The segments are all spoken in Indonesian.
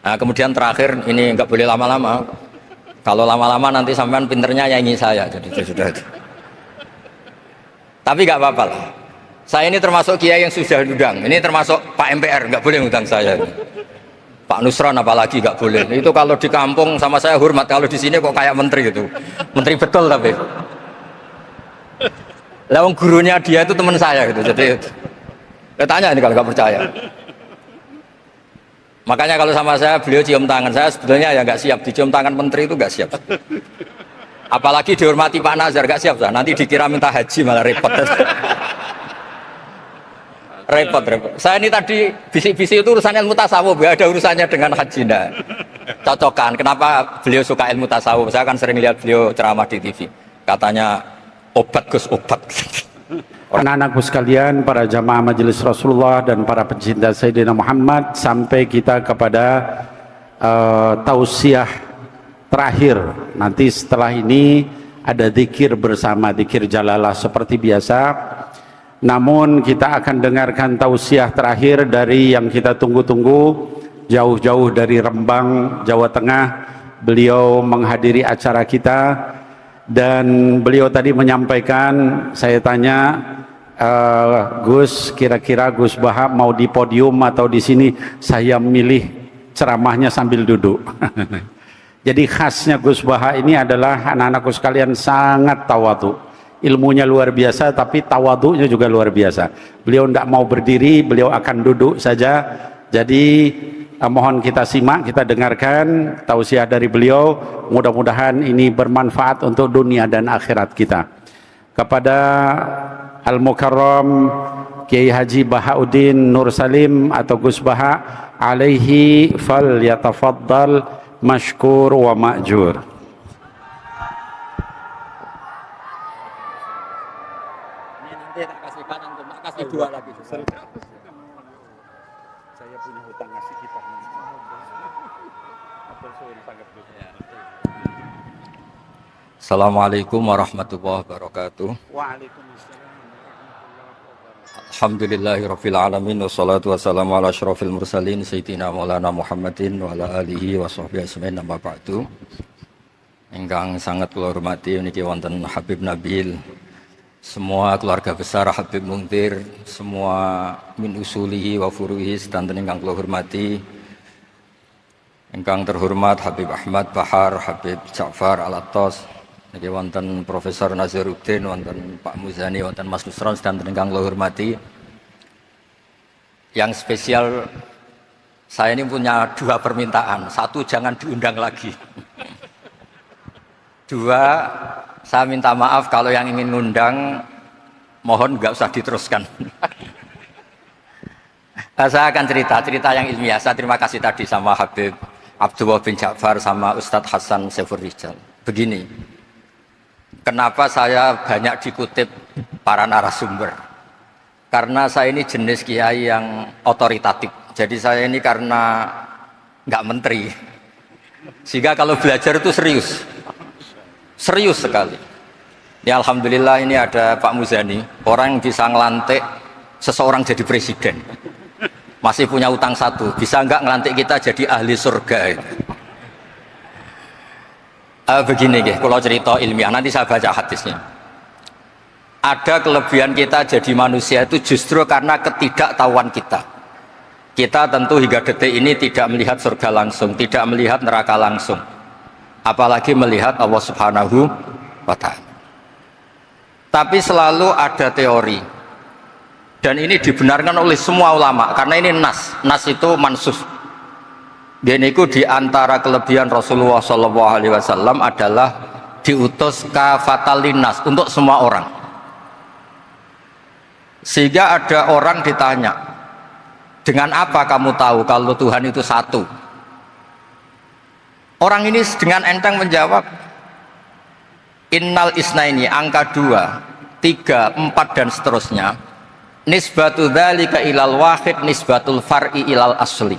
Nah, kemudian terakhir ini nggak boleh lama-lama. Kalau lama-lama nanti sampean pinternya nyanyi saya. Jadi itu sudah itu. Tapi nggak apa-apa lah. Saya ini termasuk kiai yang sudah diundang. Ini termasuk Pak MPR, nggak boleh ngundang saya. Pak Nusron apalagi nggak boleh. Itu kalau di kampung sama saya hormat. Kalau di sini kok kayak menteri gitu. Menteri betul tapi. Lawang gurunya dia itu teman saya gitu. Jadi tanya ini kalau nggak percaya. Makanya kalau sama saya beliau cium tangan, saya sebetulnya ya nggak siap dicium tangan menteri itu nggak siap. Apalagi dihormati Pak Nazar nggak siap, nanti dikira minta haji malah repot. repot. Saya ini tadi bisik-bisik itu urusannya ilmu tasawuf, ya ada urusannya dengan haji. Nah, cocokan. Kenapa beliau suka ilmu tasawuf? Saya kan sering lihat beliau ceramah di TV. Katanya obat Gus obat. Anak-anakku sekalian, para jamaah majelis Rasulullah dan para pencinta Sayyidina Muhammad, sampai kita kepada tausiah terakhir. Nanti setelah ini ada zikir bersama, zikir jalalah seperti biasa. Namun kita akan dengarkan tausiah terakhir dari yang kita tunggu-tunggu, jauh-jauh dari Rembang, Jawa Tengah. Beliau menghadiri acara kita. Dan beliau tadi menyampaikan, saya tanya, Gus, kira-kira Gus Baha mau di podium atau di sini? Saya milih ceramahnya sambil duduk. Jadi khasnya Gus Baha ini adalah anak-anakku sekalian sangat tawadhu. Ilmunya luar biasa, tapi tawadhunya juga luar biasa. Beliau tidak mau berdiri, beliau akan duduk saja. Jadi mohon kita simak, kita dengarkan tausiah dari beliau. Mudah-mudahan ini bermanfaat untuk dunia dan akhirat kita. Kepada Al-Mukarram Kiai Haji Bahauddin Nur Salim atau Gus Baha, alaihi fal yatafaddal mashkur wa ma'jur. Ini nanti tak kasih kanan, tak kasih dua lagi. Saya punya hutang ngasih kita. Assalamualaikum warahmatullahi wabarakatuh. Waalaikumsalam. Alhamdulillahirabbil alamin wassalatu wassalamu ala asyrofil mursalin sayyidina maulana Muhammadin wa ala alihi wa sahbihi ajmain amma ba'du. Ingkang sangat kula hormati niki wonten Habib Nabil, semua keluarga besar Habib Muntir, semua min usulihi wa furuhi sedanten ingkang kula hormati. Ingkang terhormat Habib Ahmad Bahar, Habib Ja'far Al-Attas, niki wonten Profesor Nazaruddin, wonten Pak Muzani, wonten Mas Nusron sedanten ingkang kula hormati. Yang spesial, saya ini punya dua permintaan. Satu, jangan diundang lagi. Dua, saya minta maaf kalau yang ingin ngundang, mohon nggak usah diteruskan. Saya akan cerita yang ilmiah. Saya terima kasih tadi sama Habib Abdullah bin Ja'far sama Ustadz Hasan Saifur Rijal. Begini, kenapa saya banyak dikutip para narasumber? Karena saya ini jenis kiai yang otoritatif. Jadi saya ini karena nggak menteri, sehingga kalau belajar itu serius sekali. Ya alhamdulillah ini ada Pak Muzani, orang yang bisa ngelantik seseorang jadi presiden. Masih punya utang satu, bisa nggak ngelantik kita jadi ahli surga? Begini kalau cerita ilmiah, nanti saya baca hadisnya. Ada kelebihan kita jadi manusia itu justru karena ketidaktahuan kita. Kita tentu hingga detik ini tidak melihat surga langsung, tidak melihat neraka langsung, apalagi melihat Allah Subhanahu wa Ta'ala. Tapi selalu ada teori, dan ini dibenarkan oleh semua ulama karena ini nas itu mansus. Dan itu diantara kelebihan Rasulullah SAW adalah diutus kafatan linnas, untuk semua orang. Sehingga ada orang ditanya, dengan apa kamu tahu kalau Tuhan itu satu? Orang ini dengan enteng menjawab, innal isnaini, angka 2, 3, 4 dan seterusnya, nisbatu dzalika ilal wahid nisbatul far'i ilal asli.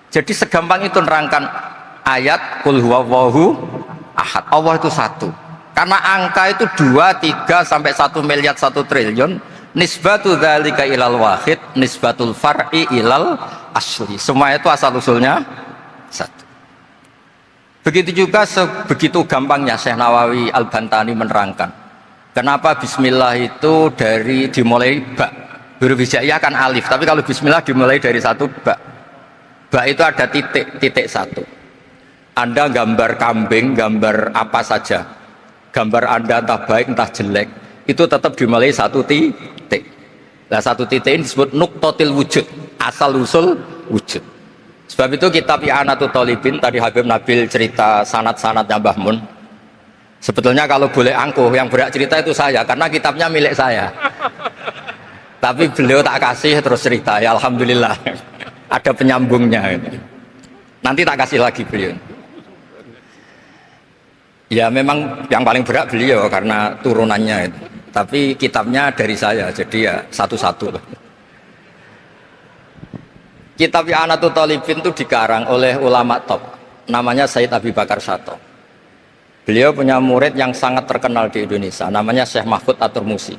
Jadi segampang itu nerangkan ayat qul huwallahu ahad, Allah itu satu. Karena angka itu 2, 3 sampai 1 miliar 1 triliun, nisbatu dzalika ilal wahid nisbatul far'i ilal asli. Semua itu asal usulnya satu. Begitu juga sebegitu gampangnya Syekh Nawawi Al-Bantani menerangkan kenapa bismillah itu dimulai ba. Huruf hijaiyah kan alif, tapi kalau bismillah dimulai dari satu ba. Ba itu ada titik satu. Anda gambar kambing, gambar apa saja, gambar Anda entah baik entah jelek, itu tetap dimulai satu titik. Nah, satu titik ini disebut nuqtatil wujud, asal usul wujud. Sebab itu kitab I'anatul Thalibin, tadi Habib Nabil cerita sanad-sanadnya Mbah Mun. Sebetulnya kalau boleh angkuh, yang berhak cerita itu saya, karena kitabnya milik saya. Tapi beliau tak kasih terus cerita, ya alhamdulillah. Ada penyambungnya. Nanti tak kasih lagi beliau. Ya memang yang paling berat beliau karena turunannya itu. Tapi kitabnya dari saya, jadi ya satu-satu. Kitab I'anatul Thalibin itu dikarang oleh ulama top, namanya Sayyid Abi Bakar Syato. Beliau punya murid yang sangat terkenal di Indonesia, namanya Syekh Mahfud At-Turmusi.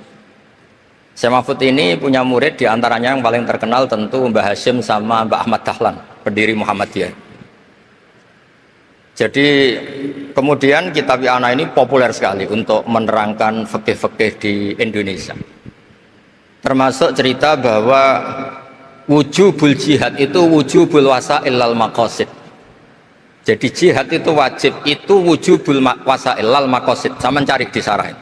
Syekh Mahfud ini punya murid diantaranya yang paling terkenal tentu Mbah Hashim sama Mbah Ahmad Dahlan, pendiri Muhammadiyah. Jadi kemudian kitab I'anah ini populer sekali untuk menerangkan fikih-fikih di Indonesia. Termasuk cerita bahwa wujubul jihad itu wujubul wasail lal maqasid. Jadi jihad itu wajib, itu wujubul wasail lal maqasid. Sama cari disarahin.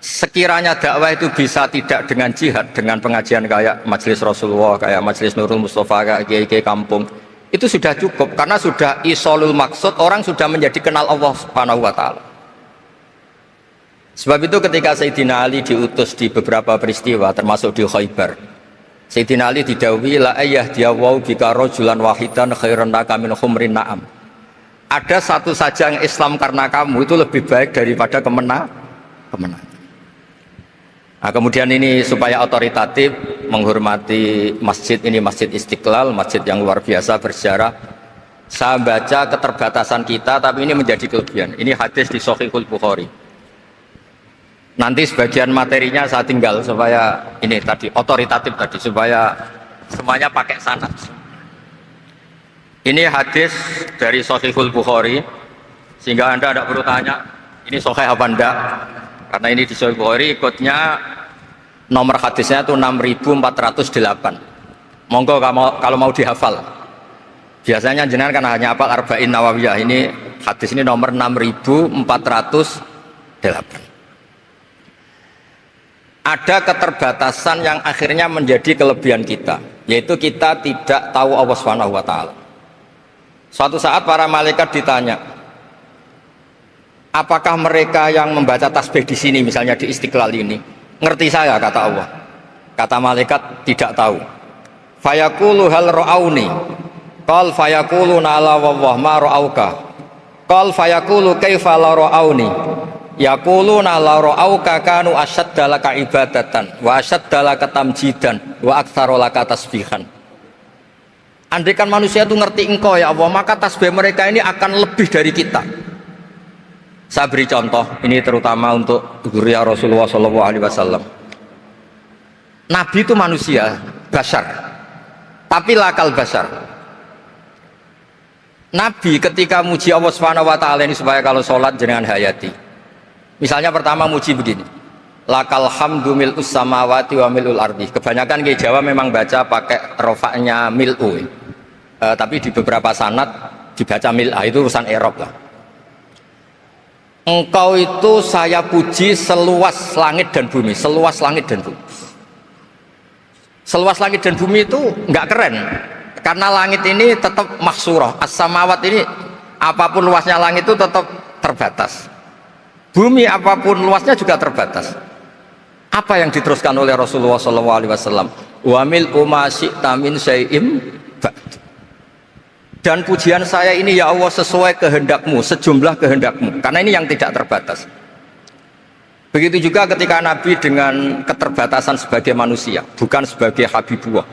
Sekiranya dakwah itu bisa tidak dengan jihad, dengan pengajian kayak Majelis Rasulullah, kayak Majelis Nurul Mustafa, kayak kiai-kiai kampung, itu sudah cukup karena sudah isolul maksud, orang sudah menjadi kenal Allah Subhanahu wa taala. Sebab itu ketika Sayyidina Ali diutus di beberapa peristiwa termasuk di Khaybar, Sayyidina Ali didhawuhi la ayyahdiyawu bika rajulan wahidan khairan laka min humrin na'am. Ada satu saja yang Islam karena kamu itu lebih baik daripada kemenangan. Nah, kemudian ini supaya otoritatif menghormati masjid ini, Masjid Istiqlal, masjid yang luar biasa bersejarah. Saya baca keterbatasan kita, tapi ini menjadi kelebihan. Ini hadis di Shahihul Bukhari. Nanti sebagian materinya saya tinggal supaya ini tadi otoritatif tadi, supaya semuanya pakai sanad. Ini hadis dari Shahihul Bukhari, sehingga Anda tidak perlu tanya ini sahih apa enggak. Karena ini di Sahih Bukhari, ikutnya nomor hadisnya itu 6408. Monggo kalau mau dihafal. Biasanya jenengan kan hanya hafal Arba'in Nawawiyah. Ini hadis ini nomor 6408. Ada keterbatasan yang akhirnya menjadi kelebihan kita, yaitu kita tidak tahu Allah Subhanahu wa taala. Suatu saat para malaikat ditanya, apakah mereka yang membaca tasbih di sini, misalnya di Istiqlal ini, ngerti saya, kata Allah. Kata malaikat, tidak tahu. Fayaqulu hal ra'auni. Qal fayaqulu la wallah ma ra'auka. Qal fayaqulu kaifa la ra'auni. Yaquluna la ra'auka kanu asyadda laka ibadatan wa asyadda laka tamjidan wa aktsara laka tasbihan. Andaikan manusia itu ngerti engkau ya Allah, maka tasbih mereka ini akan lebih dari kita. Saya beri contoh, ini terutama untuk dzurriyyah Rasulullah SAW. Nabi itu manusia, bashar, tapi lakal bashar. Nabi ketika muji Allah Subhanahu wa taala ini supaya kalau sholat jangan hayati. Misalnya pertama muji begini, lakal hamdu mil'us samawati wa mil'ul ardi. Kebanyakan di Jawa memang baca pakai rofaknya mil'u, tapi di beberapa sanad dibaca mil'ah, itu urusan Arab lah. Engkau itu saya puji seluas langit dan bumi, seluas langit dan bumi. Seluas langit dan bumi itu nggak keren, karena langit ini tetap mahsurah, as-samawat ini apapun luasnya langit itu tetap terbatas. Bumi apapun luasnya juga terbatas. Apa yang diteruskan oleh Rasulullah SAW? Wa mil'u ma syi'ta min syai'im ba'd. Dan pujian saya ini ya Allah sesuai kehendakmu, sejumlah kehendakmu, karena ini yang tidak terbatas. Begitu juga ketika Nabi dengan keterbatasan sebagai manusia, bukan sebagai habibullah,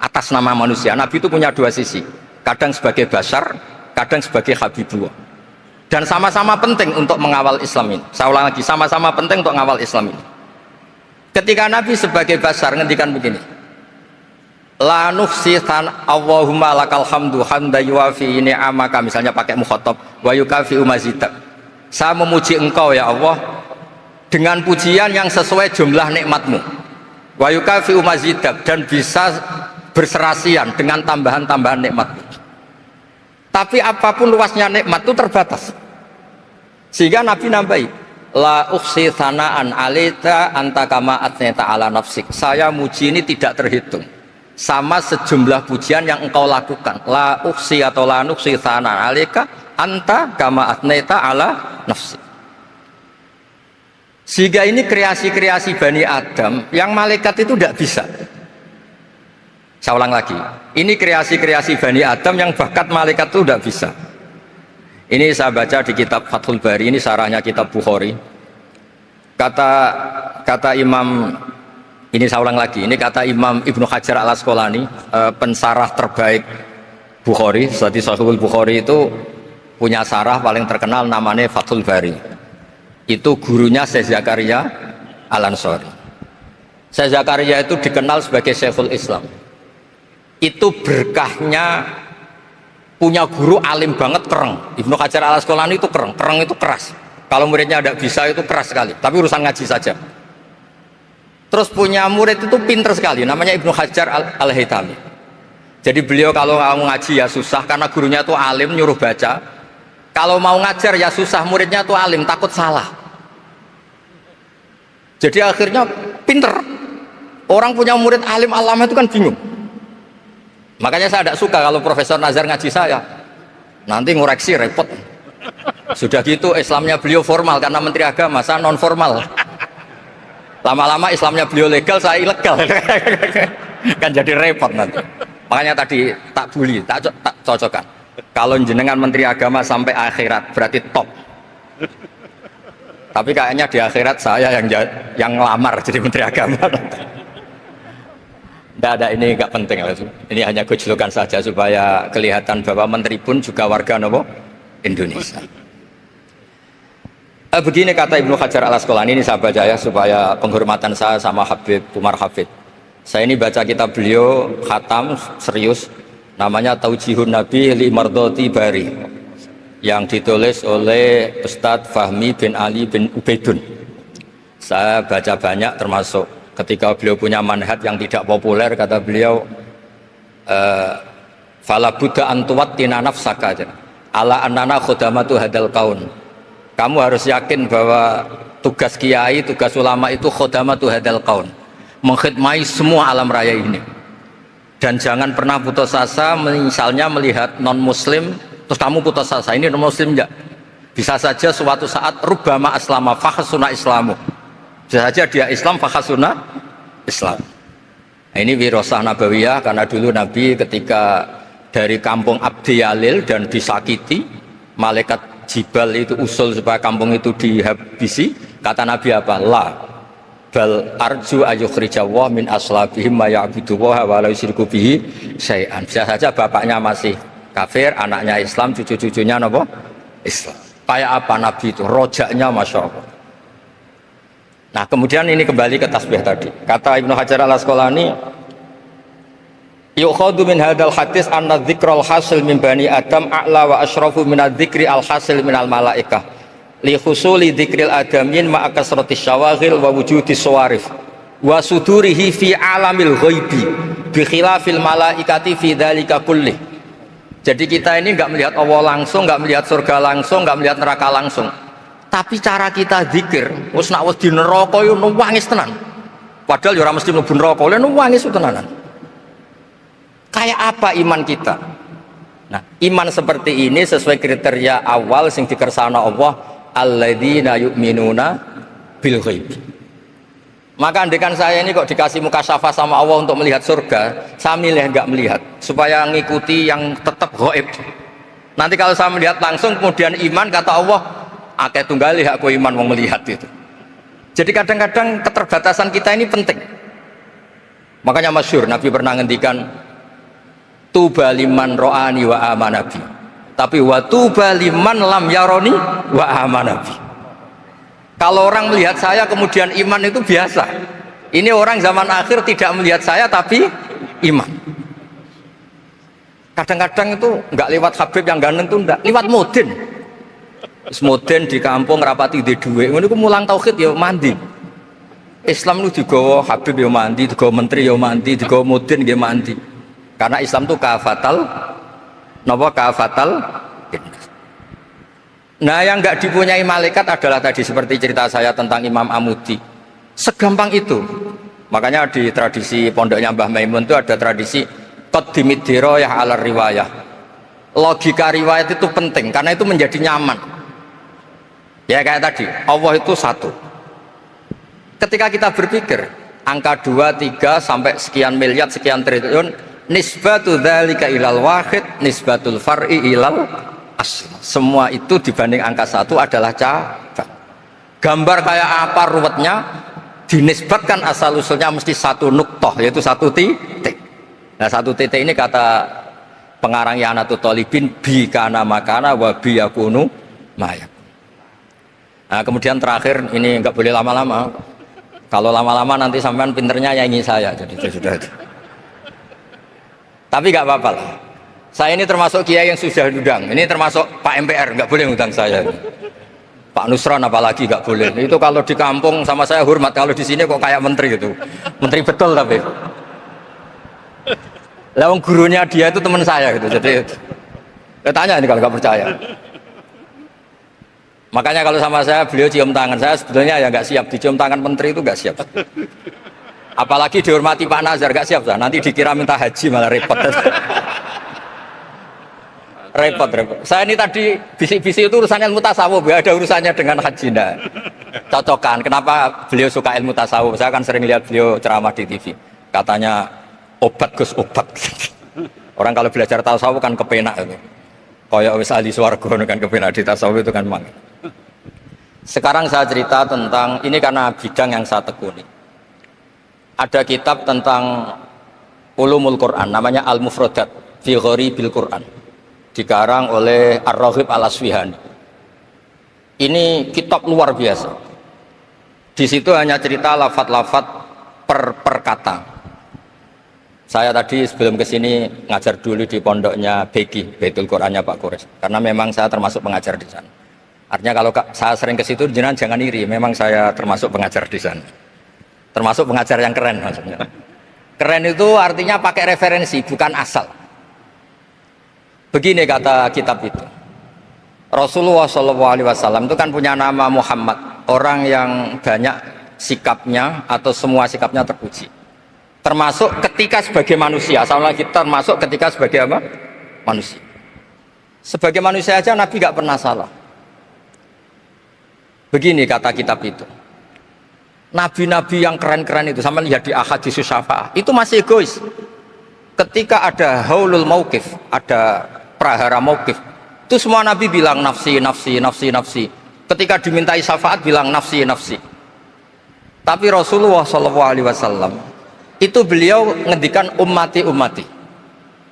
atas nama manusia. Nabi itu punya dua sisi, kadang sebagai bashar, kadang sebagai habibullah. Dan sama-sama penting untuk mengawal Islam ini. Saya ulang lagi, sama-sama penting untuk mengawal Islam ini. Ketika Nabi sebagai bashar ngendikan begini, La nufsi Allahumma lakal hamdu hamda yuwafi ni'amaka, misalnya pakai mukhatab, wa yukafi mazidak. Saya memuji engkau ya Allah dengan pujian yang sesuai jumlah nikmatmu. Wa yukafi mazidak, dan bisa berserasian dengan tambahan-tambahan nikmatmu. Tapi apapun luasnya nikmat itu terbatas. Sehingga Nabi nambahi, la ukhsi thana'an alaika anta kama athnata ala nafsik. Saya muji ini tidak terhitung sama sejumlah pujian yang engkau lakukan. La ukhsi atau la nukhsi thana'an alaika anta kama athnata ala nafsik. Sehingga ini kreasi-kreasi Bani Adam yang malaikat itu tidak bisa. Saya ulang lagi, ini kreasi-kreasi Bani Adam yang bakat malaikat itu tidak bisa. Ini saya baca di kitab Fathul Bari, ini sarahnya kitab Bukhari. Kata Imam, ini saya ulang lagi, ini kata Imam Ibnu Hajar al-Asqalani, pensarah terbaik Bukhari. Jadi Sahihul Bukhari itu punya sarah paling terkenal namanya Fathul Bari. Itu gurunya Syekh Zakaria Al-Ansari. Syekh Zakaria itu dikenal sebagai Syekhul Islam. Itu berkahnya punya guru alim banget, kereng. Ibnu Hajar al-Asqalani itu kereng itu keras. Kalau muridnya tidak bisa itu keras sekali, tapi urusan ngaji saja. Terus punya murid itu pinter sekali, namanya Ibnu Hajar al-Haytami. Jadi beliau kalau mau ngaji ya susah, karena gurunya itu alim, nyuruh baca. Kalau mau ngajar ya susah, muridnya itu alim, takut salah. Jadi akhirnya pinter. Orang punya murid alim alama itu kan bingung. Makanya saya tidak suka kalau Profesor Nazar ngaji saya, nanti ngoreksi repot. Sudah gitu Islamnya beliau formal karena Menteri Agama, saya non formal. Lama-lama Islamnya beliau legal, saya ilegal. Kan jadi repot nanti. Makanya tadi tak bully, tak cocokkan. Kalau jenengan Menteri Agama sampai akhirat berarti top. Tapi kayaknya di akhirat saya yang ngelamar jadi Menteri Agama. Tidak ada, ini nggak penting. Ini hanya gejolokan saja supaya kelihatan bahwa menteri pun juga warga Indonesia. Begini kata Ibnu Hajar al-Asqalani, ini saya baca ya supaya penghormatan saya sama Habib Umar Hafid. Saya ini baca kitab beliau khatam serius, namanya Taujihun Nabi li Mardhati Bari, yang ditulis oleh Ustadz Fahmi bin Ali bin Ubaidun. Saya baca banyak, termasuk ketika beliau punya manhaj yang tidak populer, kata beliau, fala buddha antuwattina nafsaka ala annana khudamatu hadal kaun. Kamu harus yakin bahwa tugas kiai, tugas ulama itu khudamatu hadal kaun, mengkhidmati semua alam raya ini. Dan jangan pernah putus asa, misalnya melihat non muslim terus kamu putus asa, ini non muslim enggak. Bisa saja suatu saat rubbama aslama fakhsuna islamu, bisa saja dia Islam fakhsuna Islam. Nah, ini wirasah nabawiyah, karena dulu Nabi ketika dari kampung Abdi Yalil dan disakiti, malaikat Jibal itu usul supaya kampung itu dihabisi. Kata Nabi apa? La bal arju ayukhrijawah min aslabihim ma ya'buduwaha wa la yusyriku bihi syai'an. Bisa saja bapaknya masih kafir, anaknya Islam, cucu-cucunya apa? Islam. Kayak apa Nabi itu? Rojaknya Masya Allah. Nah kemudian ini kembali ke tasbih tadi. Kata Ibnu Hajar al-Asqalani, yukhadu min hadal hadis anna dzikral hasil min bani Adam a'la wa asyrafu min adzikri al hasil min al malaikah li husuli dzikril adamin ma'a kasratis syawaghil wa wujudis sawarif wa sudurihi fi alamil ghaibi bi khilafil malaikati fi dzalika kullih. Jadi kita ini enggak melihat Allah langsung, enggak melihat surga langsung, enggak melihat neraka langsung. Tapi cara kita zikir, wis nak wis di neraka yo nangis tenan. Padahal yo ora mesti mlebu neraka, lha nangis tenanan. Kayak apa iman kita? Nah, iman seperti ini sesuai kriteria awal sing dikersana Allah, alladzina yu'minuna bil ghaib. Maka andekan saya ini kok dikasih mukasyafah sama Allah untuk melihat surga, saya milih enggak melihat supaya ngikuti yang tetap ghaib. Nanti kalau saya melihat langsung kemudian iman, kata Allah, akeh tunggali aku iman mau melihat itu. Jadi kadang-kadang keterbatasan kita ini penting. Makanya masyhur Nabi pernah ngendikan tuba liman ro'ani wa amanabi, tapi wa tuba liman lam yaroni wa amanabi. Kalau orang melihat saya kemudian iman itu biasa. Ini orang zaman akhir tidak melihat saya tapi iman. Kadang-kadang itu nggak lewat Habib yang ganteng tuh enggak, lewat Mudin. Mudin di kampung rapati di duwe, ngono iku mulang tauhid ya mandi. Islam itu digawa Habib ya mandi, digawa menteri ya mandi, digawa Mudin ya mandi. Karena Islam itu kafatal, napa kafatal. Nah yang nggak dipunyai malaikat adalah tadi seperti cerita saya tentang Imam Amudi. Segampang itu. Makanya di tradisi pondoknya Mbah Maimun itu ada tradisi qaddimid dirayah ala riwayah. Logika riwayat itu penting karena itu menjadi nyaman. Ya kayak tadi, Allah itu satu. Ketika kita berpikir angka 2, 3 sampai sekian miliar, sekian triliun, nisbatu dzalika ilal wahid, nisbatul far'i ilal asl. Semua itu dibanding angka 1 adalah cabang. Gambar kayak apa ruwetnya, dinisbatkan asal usulnya mesti satu nuktoh, yaitu satu titik. Nah satu titik ini kata pengarang Yanatul Thalibin, bi kana makana wa bi yakunu mayak. Nah kemudian terakhir ini nggak boleh lama-lama. Kalau lama-lama nanti sampean pinternya nyanyi saya, jadi itu sudah itu. Tapi nggak apa-apa lah. Saya ini termasuk kiai yang sudah diundang. Ini termasuk Pak MPR, nggak boleh ngundang saya. Pak Nusron apalagi nggak boleh. Itu kalau di kampung sama saya hormat, kalau di sini kok kayak menteri gitu. Menteri betul tapi. Lah gurunya dia itu teman saya gitu. Jadi tanya ini kalau nggak percaya. Makanya kalau sama saya beliau cium tangan, saya sebetulnya ya nggak siap dicium tangan menteri itu nggak siap. Apalagi dihormati Pak Nazar nggak siap, nanti dikira minta haji malah repot. repot. Saya ini tadi bisik-bisik itu urusannya ilmu tasawuf, ya ada urusannya dengan haji. Nah, cocokan. Kenapa beliau suka ilmu tasawuf? Saya kan sering lihat beliau ceramah di TV. Katanya obat Gus obat. Orang kalau belajar tasawuf kan kepenak itu. Kayak wis ahli swarga kan kepenak di tasawuf itu kan mang. Sekarang saya cerita tentang ini karena bidang yang saya tekuni. Ada kitab tentang ulumul Quran namanya Al-Mufradat fi Gharibil Quran. Dikarang oleh Ar-Raghib Al-Asfihani. Ini kitab luar biasa. Di situ hanya cerita lafat-lafat per kata. Saya tadi sebelum kesini ngajar dulu di pondoknya Beki, Baitul Qurannya Pak Kures. Karena memang saya termasuk pengajar di sana. Artinya kalau saya sering ke situ jangan iri, memang saya termasuk pengajar di sana. Termasuk pengajar yang keren maksudnya. Keren itu artinya pakai referensi, bukan asal. Begini kata kitab itu. Rasulullah SAW itu kan punya nama Muhammad, orang yang banyak sikapnya atau semua sikapnya terpuji. Termasuk ketika sebagai manusia, sama lagi termasuk ketika sebagai apa? Manusia. Sebagai manusia aja Nabi gak pernah salah. Begini kata kitab itu. Nabi-nabi yang keren-keren itu, sama lihat di Ahaditsus Syafa'ah, itu masih egois. Ketika ada haulul mauqif, ada prahara mauqif, itu semua nabi bilang nafsi, nafsi, nafsi, nafsi. Ketika dimintai syafaat bilang nafsi, nafsi. Tapi Rasulullah SAW itu beliau ngendikan ummati, ummati.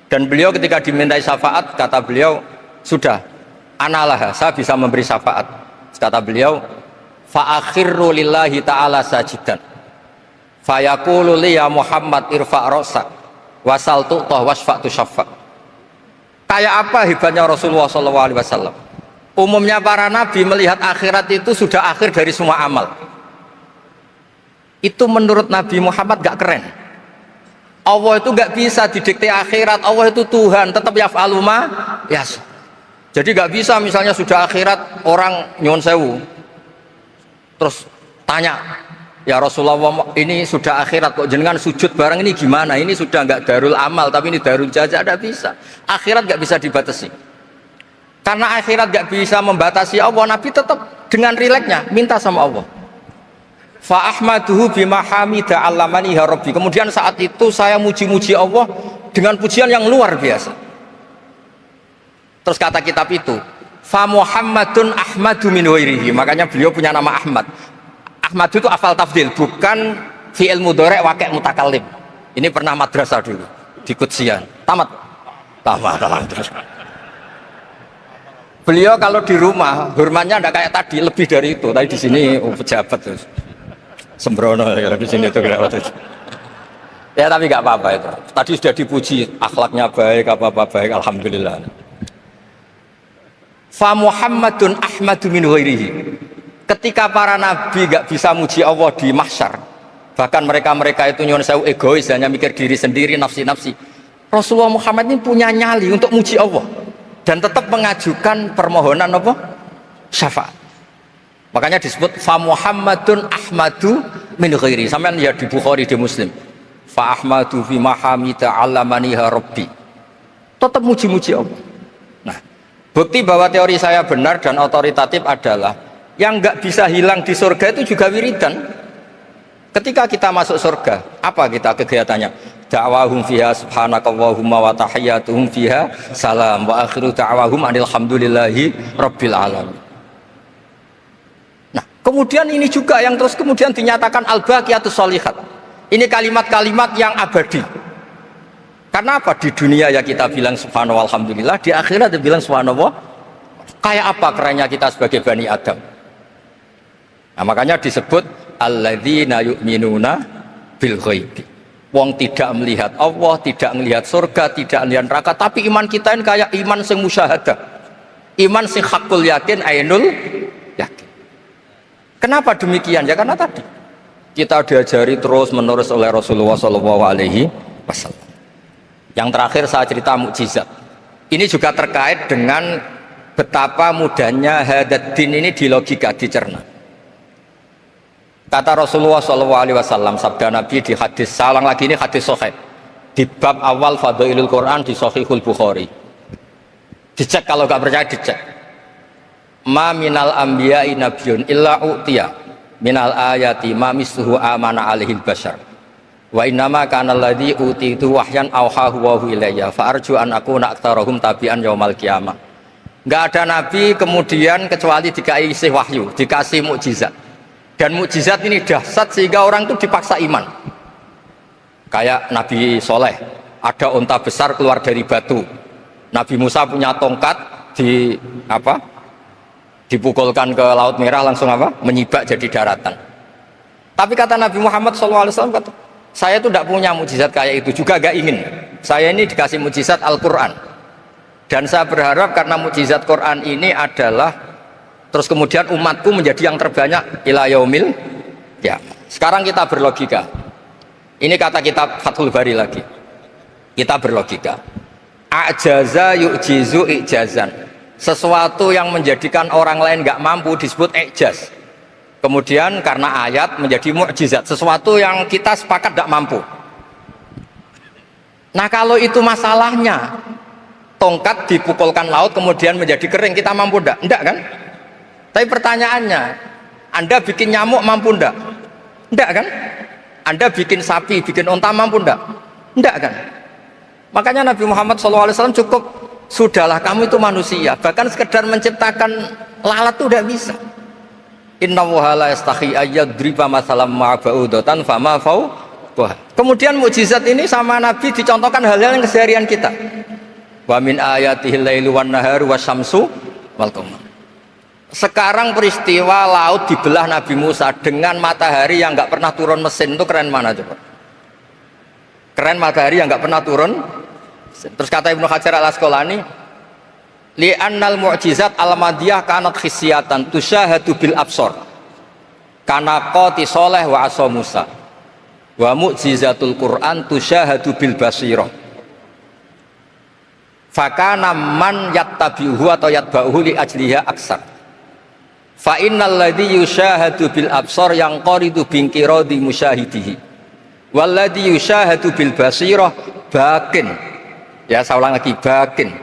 Dan beliau ketika dimintai syafaat kata beliau sudah, analah, saya bisa memberi syafaat. Kata beliau, fa'akhirru lillahi ta'ala sajidan fayaqulu li ya Muhammad irfa' ra'sak wasal tu'tah wasfa'tu syaffa'. Kayak apa hebatnya Rasulullah SAW? Umumnya para nabi melihat akhirat itu sudah akhir dari semua amal. Itu menurut Nabi Muhammad gak keren. Allah itu gak bisa didikte akhirat. Allah itu Tuhan, tetap yaf'alu ma yasha. Jadi gak bisa misalnya sudah akhirat orang nyuwun sewu terus tanya, ya Rasulullah ini sudah akhirat kok jenengan sujud bareng ini gimana? Ini sudah nggak darul amal tapi ini darul jaza. Tidak bisa. Akhirat nggak bisa dibatasi. Karena akhirat nggak bisa membatasi Allah, Nabi tetap dengan rileksnya minta sama Allah. Fa ahmaduhu bima hamida allamani ya rabbi. Kemudian saat itu saya muji-muji Allah dengan pujian yang luar biasa. Terus kata kitab itu, fa Muhammadun Ahmadu min wairihi. Makanya beliau punya nama Ahmad. Ahmad itu afal tafdil, bukan fi'il mudhari' waqi' mutakallim. Ini pernah madrasah dulu di Kutsian. Tamat. Beliau kalau di rumah hormatnya enggak kayak tadi, lebih dari itu. Tadi di sini pejabat terus. Sembrono ya di sini itu. Ya tapi nggak apa-apa itu. Tadi sudah dipuji akhlaknya baik, apa-apa baik, alhamdulillah. Fa Muhammadun ahmadu min ghairihi. Ketika para nabi nggak bisa muji Allah di mahsyar, bahkan mereka itu nyuwun sewu egois, hanya mikir diri sendiri, nafsi-nafsi. Rasulullah Muhammad ini punya nyali untuk muji Allah dan tetap mengajukan permohonan apa? Syafaat. Makanya disebut fa Muhammadun ahmadu min ghairi. Sampeyan ya di Bukhari, di Muslim. Fa ahmadu fi mahamida allamaniha rabbi. Tetap muji-muji Allah. Nah, bukti bahwa teori saya benar dan otoritatif adalah yang nggak bisa hilang di surga itu juga wiridan. Ketika kita masuk surga, apa kita kegiatannya? Da'wahum fiha subhanakallahumma wa tahiyyatuhum fiha salam wa akhiru da'wahum alhamdulillahi rabbil alamin. Nah, kemudian ini juga yang terus kemudian dinyatakan al-baqiyatus sholihat. Ini kalimat-kalimat yang abadi. Karena apa? Di dunia ya kita bilang subhanallah alhamdulillah, di akhirat dia bilang subhanallah. Kayak apa kerennya kita sebagai Bani Adam? Nah, makanya disebut alladzina yu'minuna bil ghaibi. Wong tidak melihat Allah, tidak melihat surga, tidak melihat neraka, tapi iman kita ini kayak iman sing musyahadah. Iman sing hakul yakin, ainul yakin. Kenapa demikian? Ya karena tadi kita diajari terus menerus oleh Rasulullah SAW. Yang terakhir saya cerita mukjizat. Ini juga terkait dengan betapa mudahnya hadad din ini di logika, dicerna. Kata Rasulullah SAW, sabda Nabi di hadis, salang lagi ini hadis sahih di bab awal Fadailul Quran di Sahihul Bukhari. Dicek, kalau nggak percaya dicek. Ma minal anbiya'i nabiyyun illa u'tiya minal ayati ma misluhu amana alaihil bashar wa innama kana alladhi utitu wahyan awhahu wa ilayya fa arju an akuna aktsarahum tabi'an yaumal qiyamah. Enggak ada nabi kemudian kecuali dikasih wahyu, dikasih mukjizat. Dan mukjizat ini dahsyat sehingga orang itu dipaksa iman. Kayak Nabi Soleh, ada unta besar keluar dari batu. Nabi Musa punya tongkat dipukulkan ke Laut Merah, langsung menyibak jadi daratan. Tapi kata Nabi Muhammad SAW, kata, saya itu tidak punya mukjizat kayak itu, juga gak ingin. Saya ini dikasih mukjizat Al-Quran, dan saya berharap karena mukjizat Quran ini adalah terus kemudian umatku menjadi yang terbanyak ila yaumil ya. Sekarang kita berlogika, ini kata kitab Fathul Bari lagi, kita berlogika, ajaza yu'jizu ijazan. Sesuatu yang menjadikan orang lain nggak mampu disebut ijaz. Kemudian karena ayat menjadi mukjizat, sesuatu yang kita sepakat tidak mampu. Nah kalau itu masalahnya, tongkat dipukulkan laut kemudian menjadi kering, kita mampu enggak? Enggak kan? Tapi pertanyaannya, Anda bikin nyamuk mampu enggak? Enggak kan? Anda bikin sapi, bikin unta mampu enggak? Enggak kan? Makanya Nabi Muhammad SAW cukup, sudahlah kamu itu manusia, bahkan sekedar menciptakan lalat itu tidak bisa. Inna Allaha la yastahi ayyadriba masalam ma'ba'udatan fama fawqaha. Kemudian mukjizat ini sama Nabi dicontohkan hal-hal yang keseharian kita. Wa min ayatihil lailu wan naharu wasyamsu wal qamar. Sekarang peristiwa laut dibelah Nabi Musa dengan matahari yang nggak pernah turun mesin, itu keren mana coba? Keren matahari yang nggak pernah turun. Terus kata Ibnu Hajar al-Asqalani, li'annal mu'jizat al-madiyah kanat khisyatan tusyahadu bil absor kana qati soleh wa asa Musa wa mu'jizatul Quran tusyahadu bil basirah fakana man yattabi'uhu atau yatba'uhu li ajliha aksar fa innal ladhi yusyahadu bil absor yang qaridu binkiradi musyahidihi wal ladhi yusyahadu bil basirah bakin. Ya, saya ulang lagi, bakin.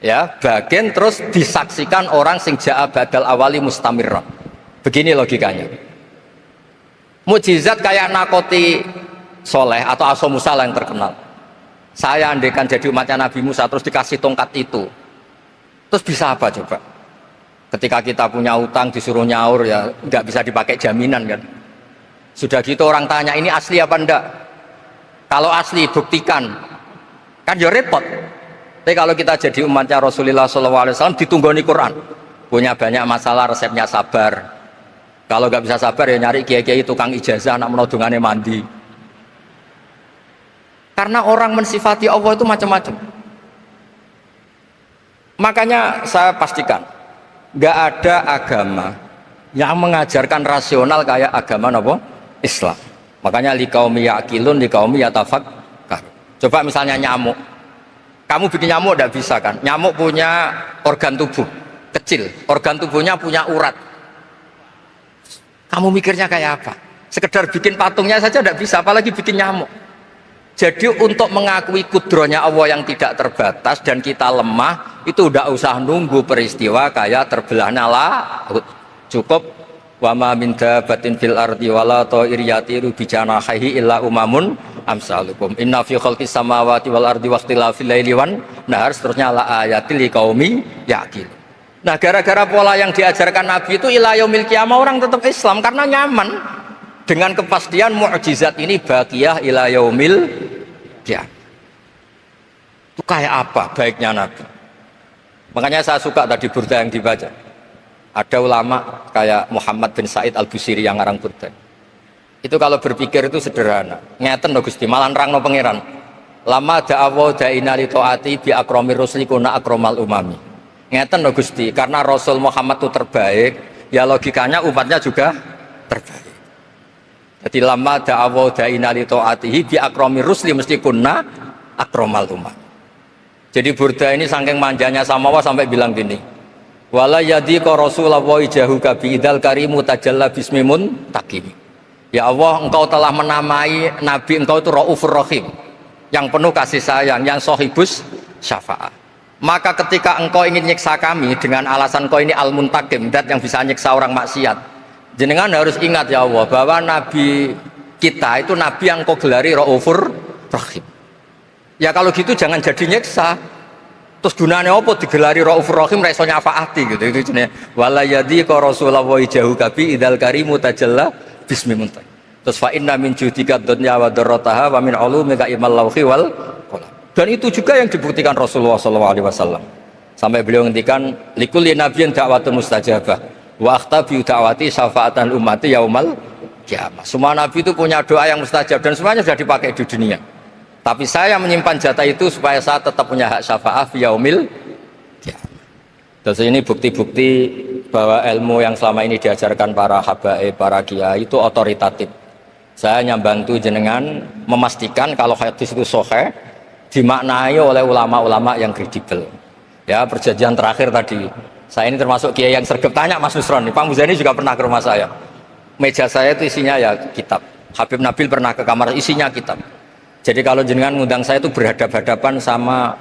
Ya, bakin terus disaksikan orang sing ja'a badal awali mustamirran. Begini logikanya. Mukjizat kayak nakoti Soleh atau Asa Musa yang terkenal. Saya andaikan jadi umatnya Nabi Musa terus dikasih tongkat itu, terus bisa apa coba? Ketika kita punya utang disuruh nyaur, ya nggak bisa dipakai jaminan kan. Sudah gitu orang tanya, ini asli apa enggak? Kalau asli buktikan. Kan ya repot. Tapi kalau kita jadi umatnya Rasulullah SAW ditunggoni Quran, punya banyak masalah, resepnya sabar. Kalau nggak bisa sabar ya nyari kiai-kiai tukang ijazah, anak menodongannya mandi. Karena orang mensifati Allah itu macam-macam. Makanya saya pastikan, nggak ada agama yang mengajarkan rasional kayak agama apa? Islam. Makanya liqaumi yaqilun liqaumi yatafakkar. Coba misalnya nyamuk. Kamu bikin nyamuk tidak bisa kan? Nyamuk punya organ tubuh kecil, organ tubuhnya punya urat. Kamu mikirnya kayak apa? Sekedar bikin patungnya saja tidak bisa, apalagi bikin nyamuk. Jadi untuk mengakui kudrohnya Allah yang tidak terbatas dan kita lemah, itu udah usah nunggu peristiwa kayak terbelahnya laut. Cukup wa ma min dabbatin fil ardi wala ta'ir yatiru bi janahihi illa umamun amsalukum inna fi khalqis samawati wal ardi waqtilafil laili wan nahar, seterusnya la ayatil liqaumi yaqilun. Nah, gara-gara pola yang diajarkan Nabi itu ila yaumil qiyamah orang tetap Islam karena nyaman dengan kepastian mukjizat ini baqiyah ila yaumil qiyamah. Itu kayak apa baiknya Nabi? Makanya saya suka tadi burda yang dibaca. Ada ulama kayak Muhammad bin Said Al-Busiri yang ngarang burda. Itu kalau berpikir itu sederhana. Ngeten lho Gusti, malah nerangno pangeran. Lama da'awa da'ina li ta'ati bi akramir rusli kuna akramal umami. Ngeten lho Gusti, karena Rasul Muhammad itu terbaik, ya logikanya umatnya juga terbaik. Jadi lama da'awa da'ina li ta'atihi bi akramir rusli mesti kuna akramal umami. Jadi burda ini saking manjanya sama Allah sampai bilang gini. Wala yadhiqa Rasulullah jahuka bi idzal karimu tajalla bismimun takim. Ya Allah, engkau telah menamai Nabi engkau itu Raufur Rahim, yang penuh kasih sayang, yang sohibus syafaat. Maka ketika engkau ingin nyiksa kami dengan alasan engkau ini al-muntakim, dat yang bisa nyiksa orang maksiat, jenengan harus ingat ya Allah bahwa Nabi kita itu Nabi yang engkau gelari Raufur Rahim. Ya kalau gitu jangan jadi nyiksa. Terus gunanya apa digelari Raufur Rahim reso nyafaati gitu. Itu jenenge wala yadhiqa Rasulullah jahuka bi idzal karimu tajalla bismimunta. Terus fa inna min judika dunya wa darrataha wa min ulumika ilmal lawhi wal qalam. Dan itu juga yang dibuktikan Rasulullah SAW. Sampai beliau ngendikan likulli nabiyyin da'watun mustajabah wa akhtabi da'wati syafaatan ummati yaumal qiyamah. Semua nabi itu punya doa yang mustajab dan semuanya sudah dipakai di dunia. Tapi saya menyimpan jatah itu supaya saya tetap punya hak syafaat fi yaumil qiyamah. Terus ini bukti-bukti bahwa ilmu yang selama ini diajarkan para habaib, para kiai itu otoritatif. Saya hanya bantu jenengan memastikan kalau hadis itu sahih dimaknai oleh ulama-ulama yang kredibel. Ya, perjanjian terakhir tadi. Saya ini termasuk kiai yang sergap tanya Mas Nusron. Pak Muzani juga pernah ke rumah saya. Meja saya itu isinya ya kitab. Habib Nabil pernah ke kamar isinya kitab. Jadi kalau jenengan ngundang saya itu berhadapan-hadapan sama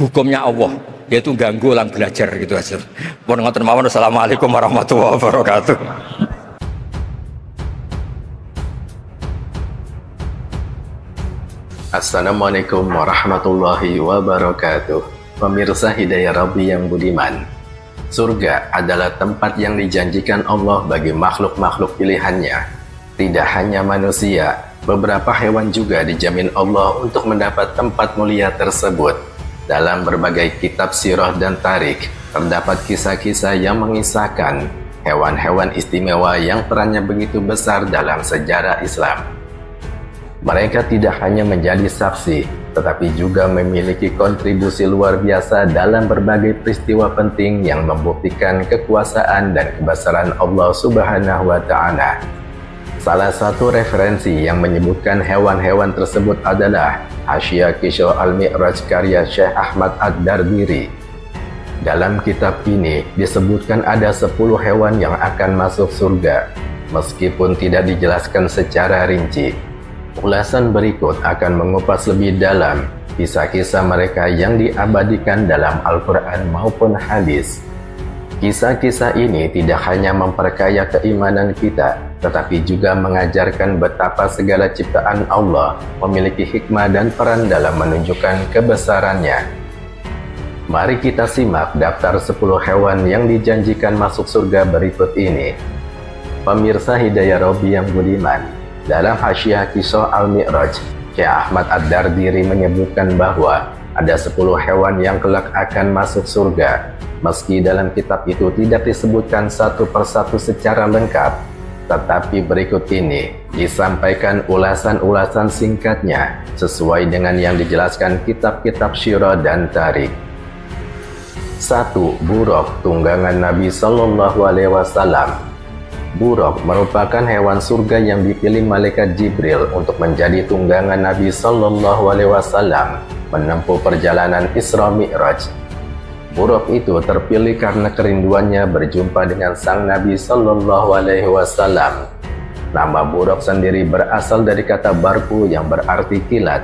hukumnya Allah, yaitu ganggu orang belajar gitu aja. Mohon ngoten mawon. Assalamualaikum warahmatullahi wabarakatuh. Assalamualaikum warahmatullahi wabarakatuh. Pemirsa Hidayah Rabbi yang budiman, surga adalah tempat yang dijanjikan Allah bagi makhluk-makhluk pilihannya. Tidak hanya manusia, beberapa hewan juga dijamin Allah untuk mendapat tempat mulia tersebut. Dalam berbagai kitab sirah dan tarik, terdapat kisah-kisah yang mengisahkan hewan-hewan istimewa yang perannya begitu besar dalam sejarah Islam. Mereka tidak hanya menjadi saksi, tetapi juga memiliki kontribusi luar biasa dalam berbagai peristiwa penting yang membuktikan kekuasaan dan kebesaran Allah Subhanahu wa Ta'ala. Salah satu referensi yang menyebutkan hewan-hewan tersebut adalah Hasyiah Kisah Al-Mi'raj karya Syekh Ahmad Ad-Dardiri. Dalam kitab ini disebutkan ada 10 hewan yang akan masuk surga, meskipun tidak dijelaskan secara rinci. Ulasan berikut akan mengupas lebih dalam kisah-kisah mereka yang diabadikan dalam Al-Quran maupun hadis. Kisah-kisah ini tidak hanya memperkaya keimanan kita, tetapi juga mengajarkan betapa segala ciptaan Allah memiliki hikmah dan peran dalam menunjukkan kebesarannya. Mari kita simak daftar 10 hewan yang dijanjikan masuk surga berikut ini. Pemirsa Hidayah Rabbi yang budiman, dalam Hasyiah Kisah Al-Mi'raj, Syekh Ahmad Ad-Dardiri menyebutkan bahwa ada 10 hewan yang kelak akan masuk surga. Meski dalam kitab itu tidak disebutkan satu persatu secara lengkap, Tetapi berikut ini disampaikan ulasan-ulasan singkatnya sesuai dengan yang dijelaskan kitab-kitab syirah dan tarikh. 1. Buraq, tunggangan Nabi Sallallahu Alaihi Wasallam. Buraq merupakan hewan surga yang dipilih malaikat Jibril untuk menjadi tunggangan Nabi Sallallahu Alaihi Wasallam menempuh perjalanan Isra Mi'raj. Buraq itu terpilih karena kerinduannya berjumpa dengan sang Nabi Sallallahu Alaihi Wasallam. Nama Buraq sendiri berasal dari kata barku yang berarti kilat.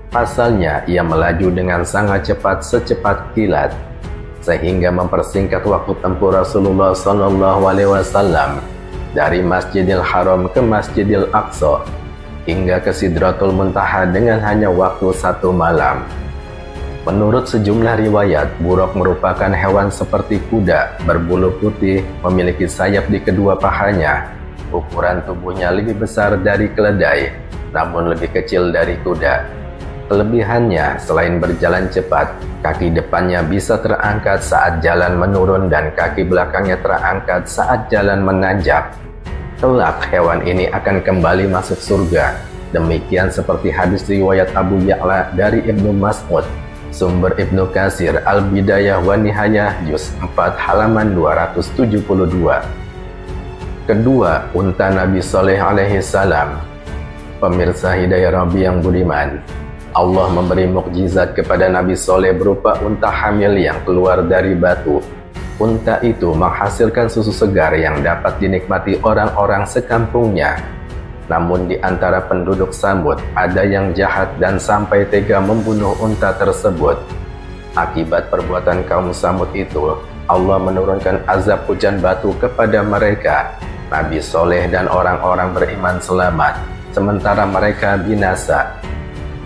Pasalnya ia melaju dengan sangat cepat secepat kilat, sehingga mempersingkat waktu tempuh Rasulullah Sallallahu Alaihi Wasallam dari Masjidil Haram ke Masjidil Aqsa hingga ke Sidratul Muntaha dengan hanya waktu 1 malam. Menurut sejumlah riwayat, buraq merupakan hewan seperti kuda, berbulu putih, memiliki sayap di kedua pahanya. Ukuran tubuhnya lebih besar dari keledai, namun lebih kecil dari kuda. Kelebihannya, selain berjalan cepat, kaki depannya bisa terangkat saat jalan menurun dan kaki belakangnya terangkat saat jalan menanjak. Kelak, hewan ini akan kembali masuk surga. Demikian seperti hadis riwayat Abu Ya'la dari Ibnu Mas'ud. Sumber Ibnu Katsir Al-Bidayah wa Nihayah Juz 4 halaman 272. Kedua, unta Nabi Saleh alaihi salam. Pemirsa Hidayah Rabbi yang budiman, Allah memberi mukjizat kepada Nabi Saleh berupa unta hamil yang keluar dari batu. Unta itu menghasilkan susu segar yang dapat dinikmati orang-orang sekampungnya. Namun di antara penduduk Samud ada yang jahat dan sampai tega membunuh unta tersebut. Akibat perbuatan kaum Samud itu, Allah menurunkan azab hujan batu kepada mereka. Nabi Soleh dan orang-orang beriman selamat, sementara mereka binasa.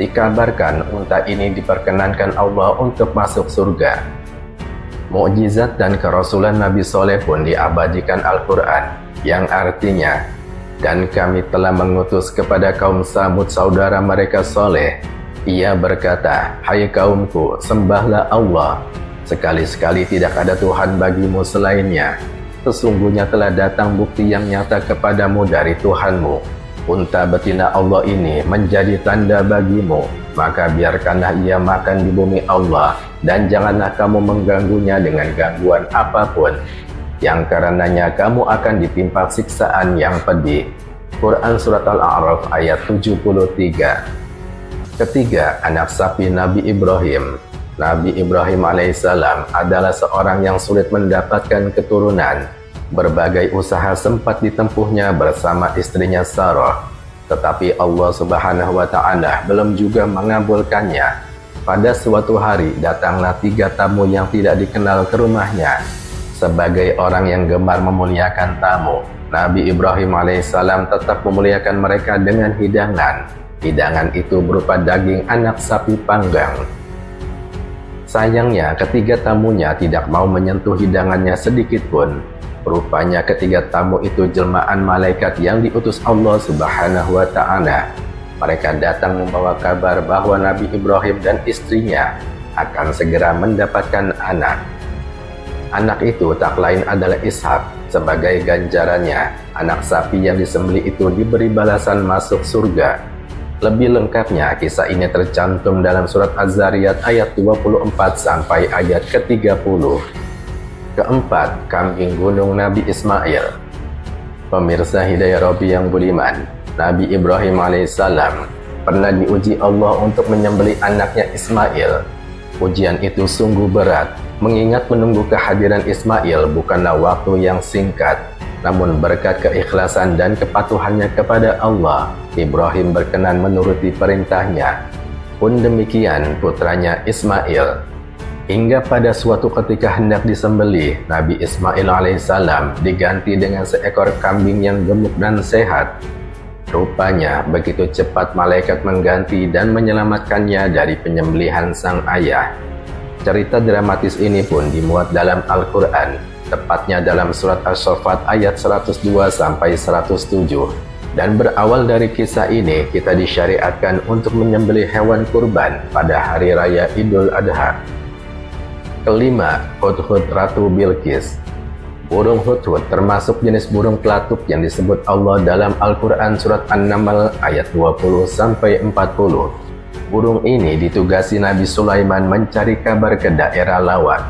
Dikabarkan unta ini diperkenankan Allah untuk masuk surga. Mukjizat dan kerasulan Nabi Soleh pun diabadikan Al-Quran, yang artinya, dan kami telah mengutus kepada kaum Samud saudara mereka Soleh. Ia berkata, hai kaumku, sembahlah Allah. Sekali-sekali tidak ada Tuhan bagimu selainnya. Sesungguhnya telah datang bukti yang nyata kepadamu dari Tuhanmu. Unta betina Allah ini menjadi tanda bagimu. Maka biarkanlah ia makan di bumi Allah. Dan janganlah kamu mengganggunya dengan gangguan apapun, yang karenanya kamu akan ditimpa siksaan yang pedih. Quran Surat Al-A'raf ayat 73. Ketiga, anak sapi Nabi Ibrahim. Nabi Ibrahim alaihissalam adalah seorang yang sulit mendapatkan keturunan. Berbagai usaha sempat ditempuhnya bersama istrinya Sarah, tetapi Allah Subhanahu wa Ta'ala belum juga mengabulkannya. Pada suatu hari datanglah 3 tamu yang tidak dikenal ke rumahnya. Sebagai orang yang gemar memuliakan tamu, Nabi Ibrahim alaihissalam tetap memuliakan mereka dengan hidangan. Hidangan itu berupa daging anak sapi panggang. Sayangnya ketiga tamunya tidak mau menyentuh hidangannya sedikit pun. Rupanya ketiga tamu itu jelmaan malaikat yang diutus Allah Subhanahu wa Ta'ala. Mereka datang membawa kabar bahwa Nabi Ibrahim dan istrinya akan segera mendapatkan anak. Anak itu tak lain adalah Ishak. Sebagai ganjarannya, anak sapi yang disembelih itu diberi balasan masuk surga. Lebih lengkapnya, kisah ini tercantum dalam surat Az-Zariyat ayat 24 sampai ayat ke-30. Keempat, kambing gunung Nabi Ismail. Pemirsa Hidayah Rabbi yang budiman, Nabi Ibrahim alaihissalam pernah diuji Allah untuk menyembelih anaknya Ismail. Ujian itu sungguh berat, mengingat menunggu kehadiran Ismail bukanlah waktu yang singkat. Namun berkat keikhlasan dan kepatuhannya kepada Allah, Ibrahim berkenan menuruti perintahnya. Pun demikian putranya Ismail. Hingga pada suatu ketika hendak disembelih, Nabi Ismail alaihissalam diganti dengan seekor kambing yang gemuk dan sehat. Rupanya begitu cepat malaikat mengganti dan menyelamatkannya dari penyembelihan sang ayah. Cerita dramatis ini pun dimuat dalam Al-Quran, tepatnya dalam surat Asy-Syaffat ayat 102 sampai 107. Dan berawal dari kisah ini, kita disyariatkan untuk menyembelih hewan kurban pada hari raya Idul Adha. Kelima, Hudhud Ratu Bilqis. Burung hudhud termasuk jenis burung pelatuk yang disebut Allah dalam Al-Quran surat An-Naml ayat 20-40. Burung ini ditugasi Nabi Sulaiman mencari kabar ke daerah lawan.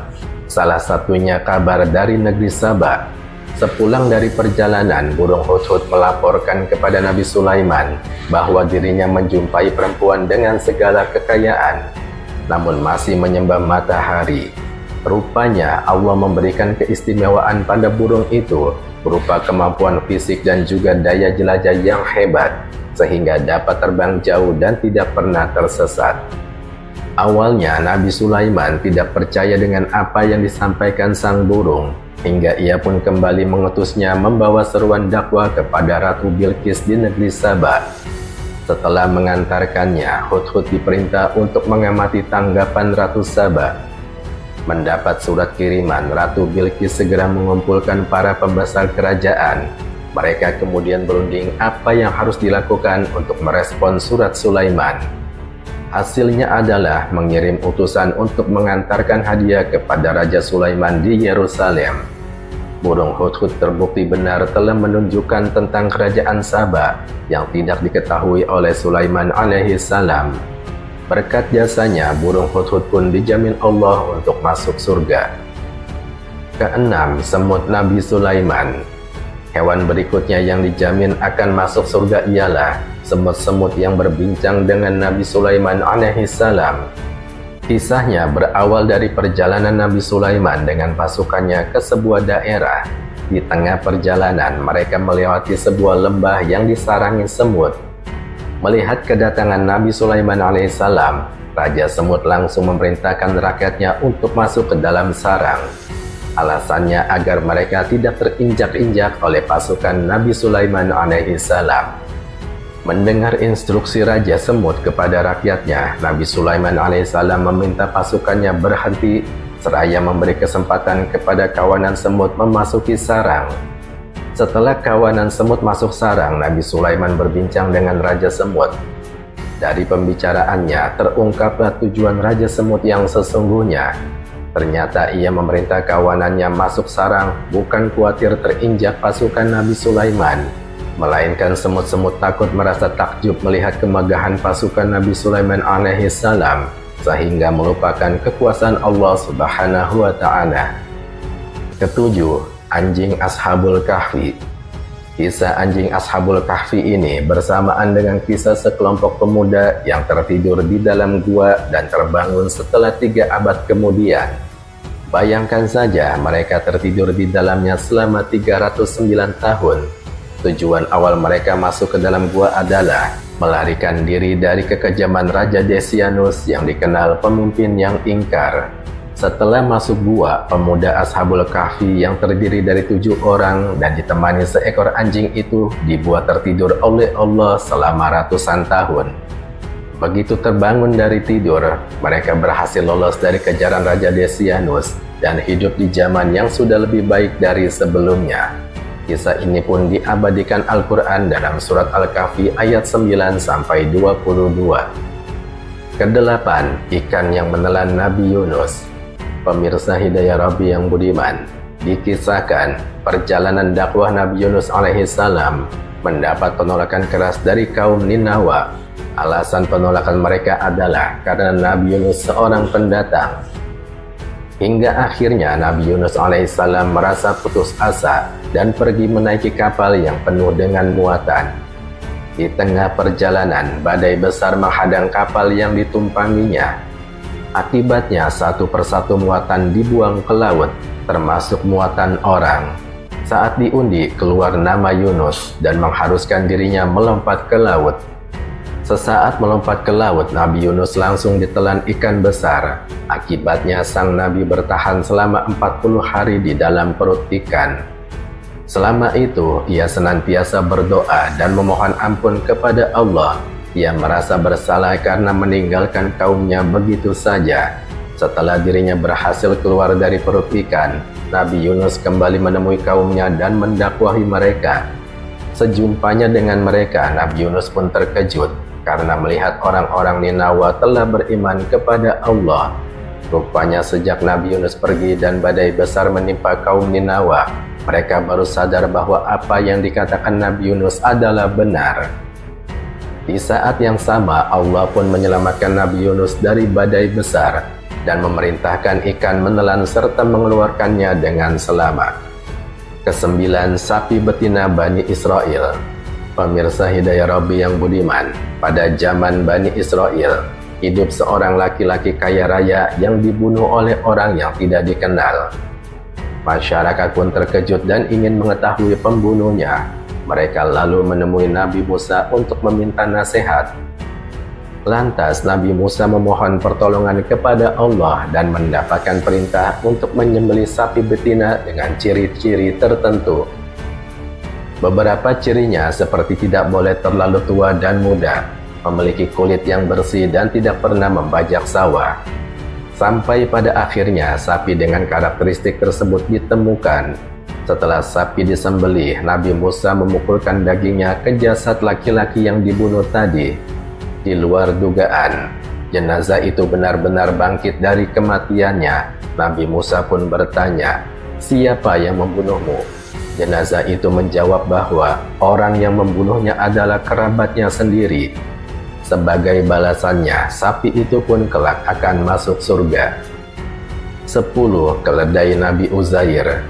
Salah satunya kabar dari negeri Sabah. Sepulang dari perjalanan, burung hudhud melaporkan kepada Nabi Sulaiman bahwa dirinya menjumpai perempuan dengan segala kekayaan, namun masih menyembah matahari. Rupanya Allah memberikan keistimewaan pada burung itu berupa kemampuan fisik dan juga daya jelajah yang hebat, sehingga dapat terbang jauh dan tidak pernah tersesat. Awalnya Nabi Sulaiman tidak percaya dengan apa yang disampaikan sang burung, hingga ia pun kembali mengutusnya membawa seruan dakwah kepada Ratu Bilqis di negeri Sabah. Setelah mengantarkannya, hudhud diperintah untuk mengamati tanggapan Ratu Sabah. Mendapat surat kiriman, Ratu Bilqis segera mengumpulkan para pembesar kerajaan. Mereka kemudian berunding apa yang harus dilakukan untuk merespon surat Sulaiman. Hasilnya adalah mengirim utusan untuk mengantarkan hadiah kepada Raja Sulaiman di Yerusalem. Burung hudhud terbukti benar telah menunjukkan tentang kerajaan Sabah yang tidak diketahui oleh Sulaiman alaihi salam. Berkat jasanya, burung hudhud pun dijamin Allah untuk masuk surga. Keenam, semut Nabi Sulaiman. Hewan berikutnya yang dijamin akan masuk surga ialah semut-semut yang berbincang dengan Nabi Sulaiman alaihi salam. Kisahnya berawal dari perjalanan Nabi Sulaiman dengan pasukannya ke sebuah daerah. Di tengah perjalanan, mereka melewati sebuah lembah yang disarangi semut. Melihat kedatangan Nabi Sulaiman alaihissalam, Raja Semut langsung memerintahkan rakyatnya untuk masuk ke dalam sarang. Alasannya agar mereka tidak terinjak-injak oleh pasukan Nabi Sulaiman alaihissalam. Mendengar instruksi Raja Semut kepada rakyatnya, Nabi Sulaiman alaihissalam meminta pasukannya berhenti seraya memberi kesempatan kepada kawanan semut memasuki sarang. Setelah kawanan semut masuk sarang, Nabi Sulaiman berbincang dengan Raja Semut. Dari pembicaraannya, terungkaplah tujuan Raja Semut yang sesungguhnya. Ternyata ia memerintah kawanannya masuk sarang bukan khawatir terinjak pasukan Nabi Sulaiman, melainkan semut-semut takut merasa takjub melihat kemegahan pasukan Nabi Sulaiman alaihi salam, sehingga melupakan kekuasaan Allah Subhanahu wa Ta'ala. Ketujuh, anjing Ashabul Kahfi. Kisah anjing Ashabul Kahfi ini bersamaan dengan kisah sekelompok pemuda yang tertidur di dalam gua dan terbangun setelah 3 abad kemudian. Bayangkan saja mereka tertidur di dalamnya selama 309 tahun. Tujuan awal mereka masuk ke dalam gua adalah melarikan diri dari kekejaman Raja Decianus yang dikenal pemimpin yang ingkar. Setelah masuk gua, pemuda Ashabul Kahfi yang terdiri dari 7 orang dan ditemani seekor anjing itu dibuat tertidur oleh Allah selama ratusan tahun. Begitu terbangun dari tidur, mereka berhasil lolos dari kejaran Raja Decianus dan hidup di zaman yang sudah lebih baik dari sebelumnya. Kisah ini pun diabadikan Al-Quran dalam surat Al-Kahfi ayat 9-22. Kedelapan, ikan yang menelan Nabi Yunus. Pemirsa Hidayah Rabbi yang budiman, dikisahkan perjalanan dakwah Nabi Yunus alaihissalam mendapat penolakan keras dari kaum Ninawa. Alasan penolakan mereka adalah karena Nabi Yunus seorang pendatang. Hingga akhirnya Nabi Yunus alaihissalam merasa putus asa dan pergi menaiki kapal yang penuh dengan muatan. Di tengah perjalanan, badai besar menghadang kapal yang ditumpanginya. Akibatnya satu persatu muatan dibuang ke laut, termasuk muatan orang. Saat diundi, keluar nama Yunus dan mengharuskan dirinya melompat ke laut. Sesaat melompat ke laut, Nabi Yunus langsung ditelan ikan besar. Akibatnya sang Nabi bertahan selama 40 hari di dalam perut ikan. Selama itu, ia senantiasa berdoa dan memohon ampun kepada Allah. Ia merasa bersalah karena meninggalkan kaumnya begitu saja. Setelah dirinya berhasil keluar dari perut ikan, Nabi Yunus kembali menemui kaumnya dan mendakwahi mereka. Sejumpanya dengan mereka, Nabi Yunus pun terkejut karena melihat orang-orang Ninawa telah beriman kepada Allah. Rupanya sejak Nabi Yunus pergi dan badai besar menimpa kaum Ninawa, mereka baru sadar bahwa apa yang dikatakan Nabi Yunus adalah benar. Di saat yang sama, Allah pun menyelamatkan Nabi Yunus dari badai besar dan memerintahkan ikan menelan serta mengeluarkannya dengan selamat. Kesembilan, sapi betina Bani Israel. Pemirsa Hidayah Rabbi yang budiman, pada zaman Bani Israel, hidup seorang laki-laki kaya raya yang dibunuh oleh orang yang tidak dikenal. Masyarakat pun terkejut dan ingin mengetahui pembunuhnya. Mereka lalu menemui Nabi Musa untuk meminta nasihat. Lantas Nabi Musa memohon pertolongan kepada Allah dan mendapatkan perintah untuk menyembelih sapi betina dengan ciri-ciri tertentu. Beberapa cirinya seperti tidak boleh terlalu tua dan muda, memiliki kulit yang bersih dan tidak pernah membajak sawah. Sampai pada akhirnya sapi dengan karakteristik tersebut ditemukan. Setelah sapi disembelih, Nabi Musa memukulkan dagingnya ke jasad laki-laki yang dibunuh tadi. Di luar dugaan, jenazah itu benar-benar bangkit dari kematiannya. Nabi Musa pun bertanya, "Siapa yang membunuhmu?" Jenazah itu menjawab bahwa orang yang membunuhnya adalah kerabatnya sendiri. Sebagai balasannya, sapi itu pun kelak akan masuk surga. 10. Keledai Nabi Uzair.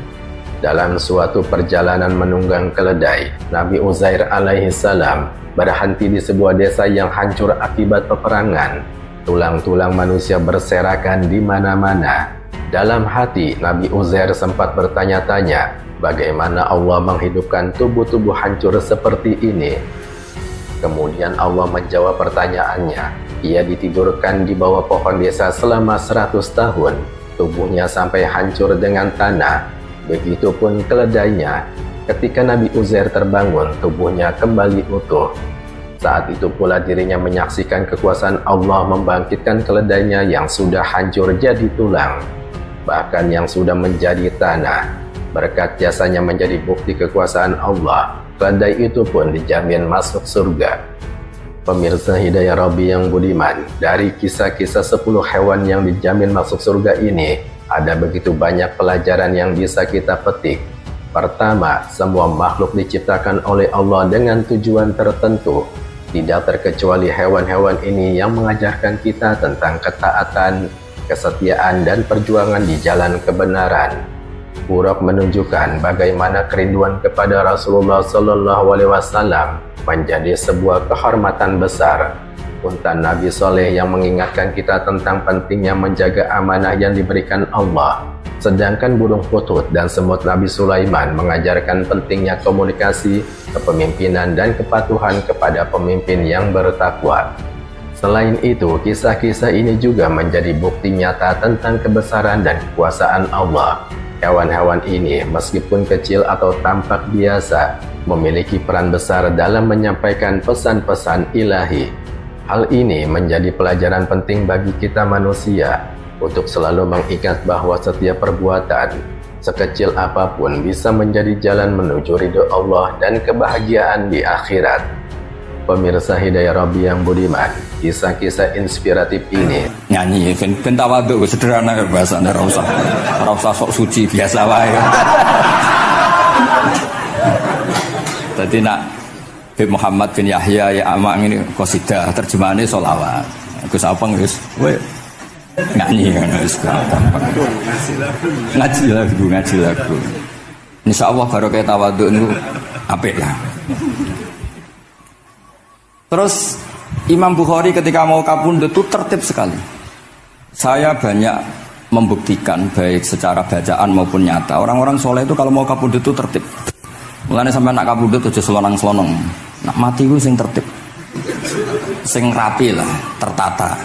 Dalam suatu perjalanan menunggang keledai, Nabi Uzair alaihissalam berhenti di sebuah desa yang hancur akibat peperangan. Tulang-tulang manusia berserakan di mana-mana. Dalam hati, Nabi Uzair sempat bertanya-tanya, bagaimana Allah menghidupkan tubuh-tubuh hancur seperti ini? Kemudian Allah menjawab pertanyaannya. Ia ditidurkan di bawah pohon desa selama 100 tahun. Tubuhnya sampai hancur dengan tanah. Begitupun keledainya. Ketika Nabi Uzair terbangun, tubuhnya kembali utuh. Saat itu pula dirinya menyaksikan kekuasaan Allah membangkitkan keledainya yang sudah hancur jadi tulang, bahkan yang sudah menjadi tanah. Berkat jasanya menjadi bukti kekuasaan Allah, keledai itu pun dijamin masuk surga. Pemirsa Hidayah Rabbi yang budiman, dari kisah-kisah 10 hewan yang dijamin masuk surga ini, ada begitu banyak pelajaran yang bisa kita petik. Pertama, semua makhluk diciptakan oleh Allah dengan tujuan tertentu. Tidak terkecuali hewan-hewan ini yang mengajarkan kita tentang ketaatan, kesetiaan, dan perjuangan di jalan kebenaran. Buraq menunjukkan bagaimana kerinduan kepada Rasulullah SAW menjadi sebuah kehormatan besar. Unta Nabi Soleh yang mengingatkan kita tentang pentingnya menjaga amanah yang diberikan Allah. Sedangkan burung putut dan semut Nabi Sulaiman mengajarkan pentingnya komunikasi, kepemimpinan, dan kepatuhan kepada pemimpin yang bertakwa. Selain itu, kisah-kisah ini juga menjadi bukti nyata tentang kebesaran dan kekuasaan Allah. Hewan-hewan ini, meskipun kecil atau tampak biasa, memiliki peran besar dalam menyampaikan pesan-pesan ilahi. Hal ini menjadi pelajaran penting bagi kita manusia untuk selalu mengingat bahwa setiap perbuatan, sekecil apapun, bisa menjadi jalan menuju ridho Allah dan kebahagiaan di akhirat. Pemirsa Hidayah Rabbi yang budiman, kisah-kisah inspiratif ini nyanyi ben tawadhu sederhana bahasane, ora usah sok suci, biasa wae. Dadi nak Muhammad bin Yahya ya amak ini qasidah, terjemahannya sholawat. Gus Apeng wis nyanyi kan wis gampang. Ngaji lagu. Insyaallah barokah tawadhu niku apik lah. Terus Imam Bukhari ketika mau kapundhut itu tertib sekali. Saya banyak membuktikan baik secara bacaan maupun nyata. Orang-orang soleh itu kalau mau kapundhut itu tertib. Mulane sampai nak kapundhut aja selonang-selonong. Nak mati ku sing tertib. Sing rapi lah, tertata.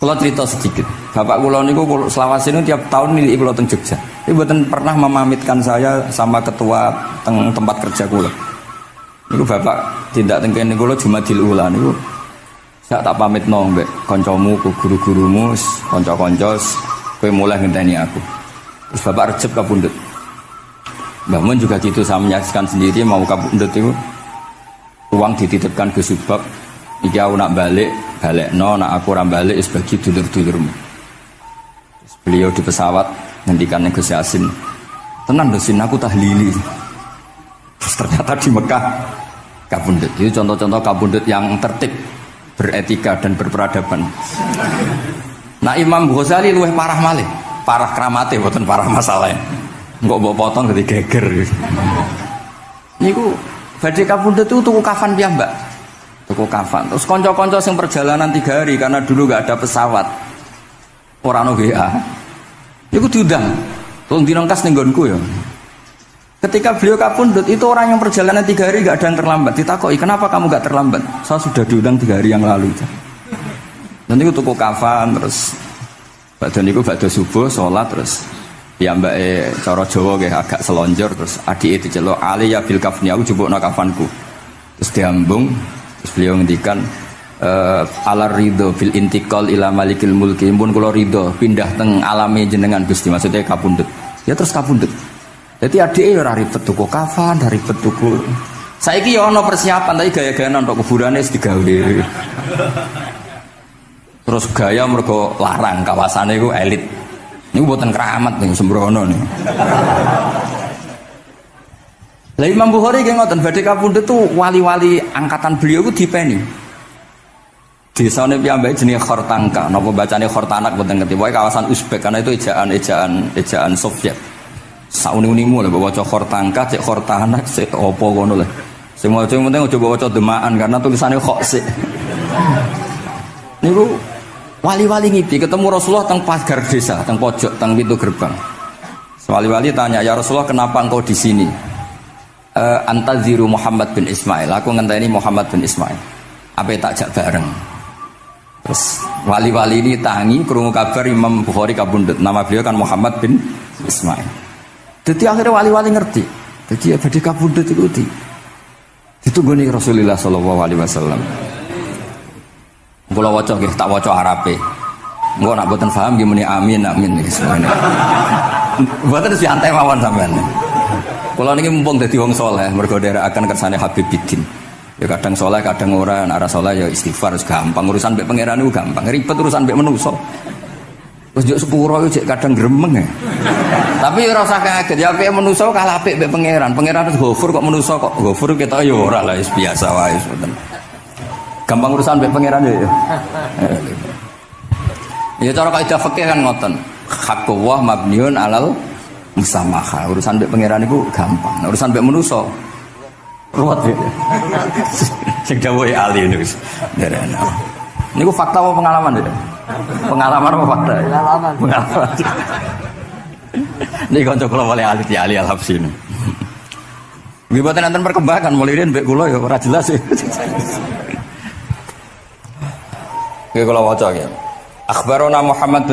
Kula cerita sedikit. Bapak kula niku selawase niku tiap tahun niliki kula teng Jogja. Iku mboten pernah memamitkan saya sama ketua teng tempat kerja kula. Niku bapak tindak teng kene kula Jumadil Ula niku sak tak pamitno mbek kancamu, guru-gurumu, kanca-kanca kowe mulai ngenteni aku. Terus bapak Recep kapundhut. Mbah Mun juga gitu, saya menyaksikan sendiri mau kapundhut itu uang dititipkan ke Subak. Iki aku nak balekno, nak aku ora balik wis bagi dulur-dulurmu. Beliau di pesawat ngendikan Gus Yasin, tenan dosin aku tahlili. Terus ternyata di Mekah kabundut. Itu contoh-contoh kabundut yang tertib, beretika dan berperadaban. Nah Imam Ghazali luwih parah malih, parah kramate boten parah masalahnya. Enggak mbok potong dadi geger. Niku badhe kabundut itu tuku kafan piyambak. Tuku kafan. Terus kanca-kanca sing perjalanan 3 hari karena dulu enggak ada pesawat. Ora ono WA. Niku diundang. Tolong dinongkas ning nggonku ya. Ketika beliau kabundut itu orang yang perjalanan 3 hari enggak ada yang terlambat. Ditakoki, "Kenapa kamu enggak terlambat?" "Saya sudah diundang 3 hari yang lalu." Dan niku tuku kafan terus badan niku badhe subuh salat terus ya mbake cara Jawa nggih agak selonjor terus adike diceluk ali ya bil kafni aku jupukno kafanku. Terus diambung terus beliau ngendikan alar ridho bil intiqal ila malikil mulki pun kula ridho pindah teng alame jenengan Gusti maksudnya kabundut. Ya terus kabundut. Jadi adike ora ribet tuku kafan, ora ribet tuku. Saiki ya ana persiapan tapi gaya-gayaan untuk kuburane wis digawe. Terus gaya mergo larang kawasane iku elit. Niku mboten keramat ning sembrono niku. Lah Imam Bukhari nggih ngoten badhe kapundhut tuh wali-wali angkatan beliau ku dipeni. Desane piyambake jenenge Khortangka, napa bacane Khortanak mboten ngerti. Pokoke kawasan Uzbek karena itu ejaan Soviet. Sauni-unimu lho waca Khortangka, cek Khortanak, cek apa ngono lho. Sing maca penting aja waca demaan karena tulisannya kok sik. Niku wali-wali ngipi ketemu Rasulullah teng pagar desa, teng pojok, teng pintu gerbang. Wali-wali tanya, "Ya Rasulullah, kenapa engkau di sini?" Antaziru Muhammad bin Ismail. Aku ngenteni Muhammad bin Ismail. Apa tak jak bareng. Terus wali-wali ini tangi krungu kabar Imam Bukhari kabundut. Nama beliau kan Muhammad bin Ismail. Jadi akhirnya wali-wali ngerti. Jadi ya badhe kabundut iku ditunggoni Rasulullah sallallahu alaihi wasallam. Kula waca nggih tak waca Arabe. Engko nak mboten paham nggih muni amin nggih semene. Mboten santai mawon sampean. Kula niki mumpung dadi wong saleh mergo nderekaken kersane Habib Bidin. Ya kadang saleh kadang ora, nek ora saleh ya istighfar gampang urusan mbek pangeran niku gampang. Ribet urusan mbek manusa. Wis njuk sepuro yo cek kadang gremeng ya. Tapi ora usah kaget ya apike manusa kalah apik mbek pangeran. Pangeran Ghafur kok manusa kok Ghafur ketok ya ora lah wis biasa wae ngoten. Gampang urusan mbek pangeran ya. Ya cara kaidah fikih kan ngoten. Haqqullah mabniun alal musamaha. Urusan mbek pangeran iku gampang. Urusan mbek manusa ruwet ya. Sing dawuh ali niku. Niku fakta apa pengalaman ya? Pengalaman apa fakta? Pengalaman. Niki kanca kula wali ali al-Habsyi. Nggih boten enten perkembangan mulai mbek kula ya ora jelas ya. Oke kalau waca ya. Akhbarona Muhammad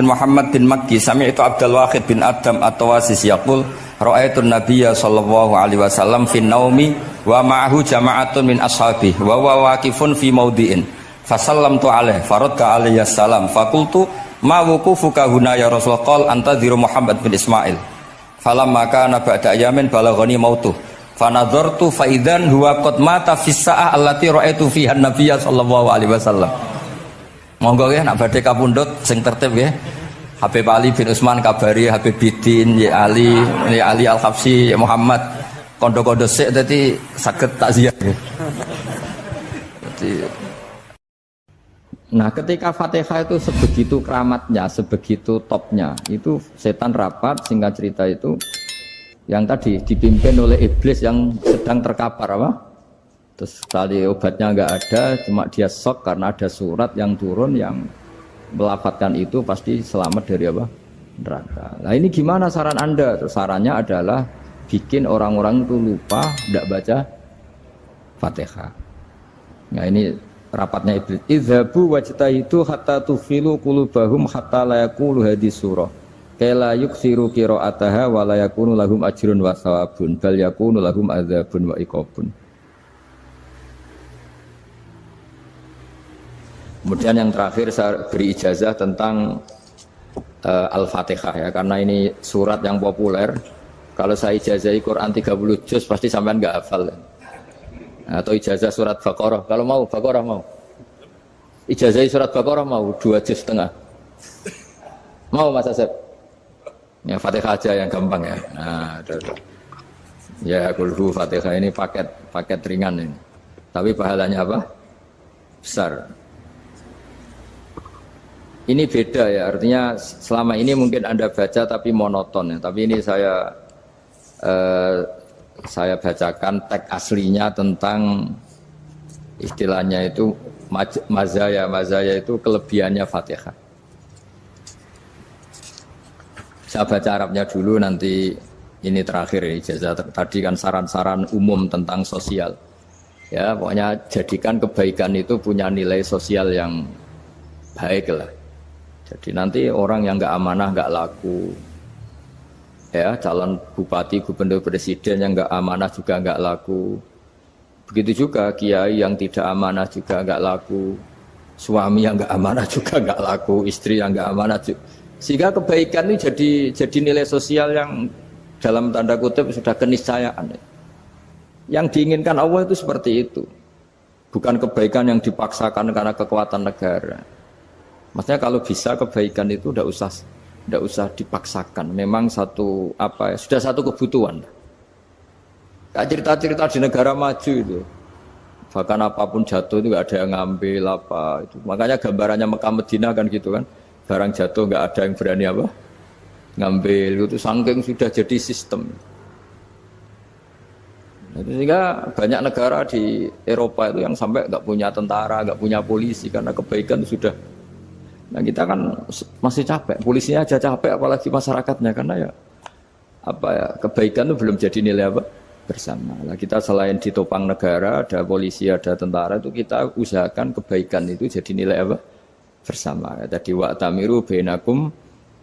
bin Makki sami'tu Abdul Wahid bin Adam at-Tawasis yaqul ra'aitu an-nabiyya sallallahu alaihi wasallam fi naumi wa ma'ahu jama'atun min ashabi wa huwa waqifun fi mawdi'in fasallamtu alaihi faradda alayhi salam faqultu ma wuqufuka huna ya Rasulullah qala antadhiru Muhammad bin Ismail falamma kana ba'da ayamin balaghani mautuh fanadhartu fa idzan huwa qad mata fi sa'ah allati ra'aitu fiha an-nabiyya sallallahu alaihi wasallam. Monggo ya nak badhe kapundhut sing tertib nggih. Habib Ali bin Utsman kabari Habib Bidin ya Ali Al-Habsyi ya Muhammad kondo-kondo sik dadi saged takziah nggih. Nah, ketika Fatihah itu sebegitu keramatnya, sebegitu topnya, itu setan rapat singkat cerita itu yang tadi dipimpin oleh iblis yang sedang terkapar apa? Terus tali obatnya nggak ada, cuma dia shock karena ada surat yang turun yang melafatkan itu pasti selamat dari apa? Neraka. Nah ini gimana saran Anda? Sarannya adalah bikin orang-orang itu lupa tidak baca Fatihah. Nah ini rapatnya iblis. Idzabu wajtahidu hatta tufilu qulubahum hatta la yaqulu hadis surah. Kala yuksiru qira'ataha wa la yakunu lahum ajrun wa thawabun bal yakunu lahum adzabun wa iqabun. Kemudian yang terakhir saya beri ijazah tentang Al-Fatihah ya, karena ini surat yang populer. Kalau saya ijazahi Quran 30 juz pasti sampean nggak hafal. Atau ijazah surat Baqarah, kalau mau Baqarah mau. Ijazahi surat Baqarah mau 2 juz setengah. Mau Mas Asep? Ya Fatihah aja yang gampang ya. Nah, udah. Ya kulhu Fatihah ini paket ringan ini. Tapi pahalanya apa? Besar. Ini beda ya, artinya selama ini mungkin Anda baca tapi monoton ya. Tapi ini saya bacakan teks aslinya tentang istilahnya itu mazaya itu kelebihannya Fatihah. Saya baca Arabnya dulu, nanti ini terakhir ya, ijazah tadi kan saran-saran umum tentang sosial. Ya, pokoknya jadikan kebaikan itu punya nilai sosial yang baik lah. Jadi nanti orang yang nggak amanah nggak laku. Ya, calon bupati, gubernur, presiden yang nggak amanah juga nggak laku. Begitu juga kiai yang tidak amanah juga nggak laku. Suami yang nggak amanah juga nggak laku. Istri yang nggak amanah juga. Sehingga kebaikan ini jadi nilai sosial yang dalam tanda kutip sudah keniscayaan. Yang diinginkan Allah itu seperti itu. Bukan kebaikan yang dipaksakan karena kekuatan negara. Maksudnya kalau bisa kebaikan itu tidak usah dipaksakan. Memang sudah satu kebutuhan. Kayak cerita-cerita di negara maju itu. Bahkan apapun jatuh itu nggak ada yang ngambil apa itu. Makanya gambarannya Mekah Medina kan gitu kan. Barang jatuh nggak ada yang berani apa ngambil, itu saking sudah jadi sistem. Sehingga banyak negara di Eropa itu yang sampai nggak punya tentara, nggak punya polisi karena kebaikan itu sudah. Nah kita kan masih capek, polisinya aja capek apalagi masyarakatnya, karena ya kebaikan itu belum jadi nilai apa bersama. Nah kita selain ditopang negara, ada polisi, ada tentara, itu kita usahakan kebaikan itu jadi nilai apa bersama. Tadi wa'tamiru bainakum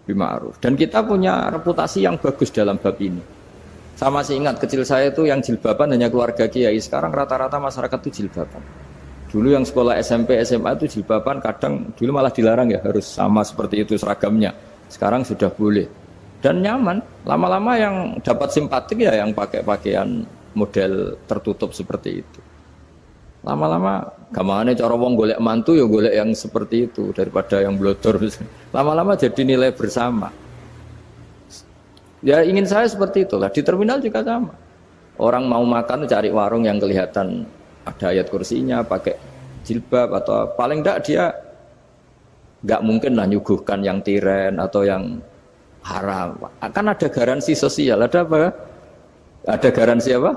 bima'ruf. Dan kita punya reputasi yang bagus dalam bab ini. Saya masih ingat kecil saya itu yang jilbaban hanya keluarga kiai. Sekarang rata-rata masyarakat itu jilbaban. Dulu yang sekolah SMP, SMA itu jilbaban kadang dulu malah dilarang ya, harus sama seperti itu seragamnya. Sekarang sudah boleh. Dan nyaman. Lama-lama yang dapat simpatik ya yang pakai pakaian model tertutup seperti itu. Lama-lama gamane cara wong golek mantu ya golek yang seperti itu daripada yang blodor. Lama-lama jadi nilai bersama. Ya ingin saya seperti itulah. Di terminal juga sama. Orang mau makan cari warung yang kelihatan ada ayat kursinya, pakai jilbab, atau paling enggak dia enggak mungkin lah nyuguhkan yang tiren atau yang haram. Akan ada garansi sosial. Ada apa? Ada garansi apa?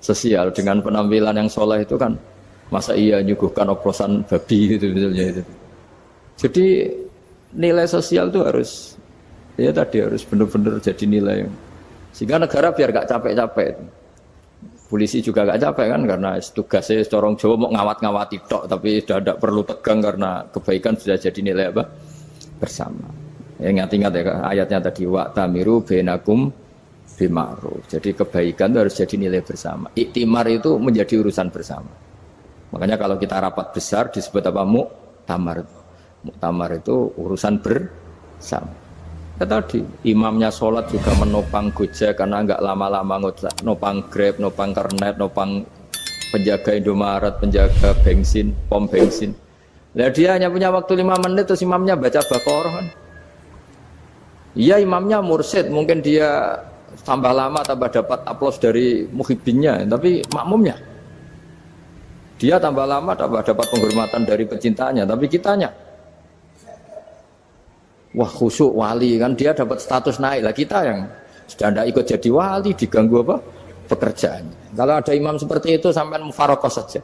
Sosial. Dengan penampilan yang soleh itu kan, masa iya nyuguhkan oplosan babi gitu misalnya itu. Jadi nilai sosial itu harus harus benar-benar jadi nilai. Sehingga negara biar gak capek-capek. Polisi juga gak capek kan, karena tugasnya corong Jawa mau ngawat-ngawati tok, tapi sudah tidak perlu tegang karena kebaikan sudah jadi nilai apa bersama. Ingat-ingat ya ayatnya tadi, wa'tamiru bainakum bima'ruf. Jadi kebaikan itu harus jadi nilai bersama. Iktimar itu menjadi urusan bersama. Makanya kalau kita rapat besar disebut apa? Muktamar. Muktamar itu urusan bersama. Ya tadi imamnya sholat juga menopang Gojek karena enggak lama-lama nopang Grab, nopang Kernet, nopang penjaga Indomaret, penjaga bensin, pom bensin. Nah dia hanya punya waktu 5 menit terus imamnya baca Baqarah kan. Iya imamnya mursyid, mungkin dia tambah lama tambah dapat aplaus dari muhibbinnya, tapi makmumnya dia tambah lama tambah dapat penghormatan dari pecintanya, tapi kitanya wah khusyuk wali kan, dia dapat status naik lah. Kita yang sudah tidak ikut jadi wali diganggu apa pekerjaannya. Kalau ada imam seperti itu sampai mufarokoh saja,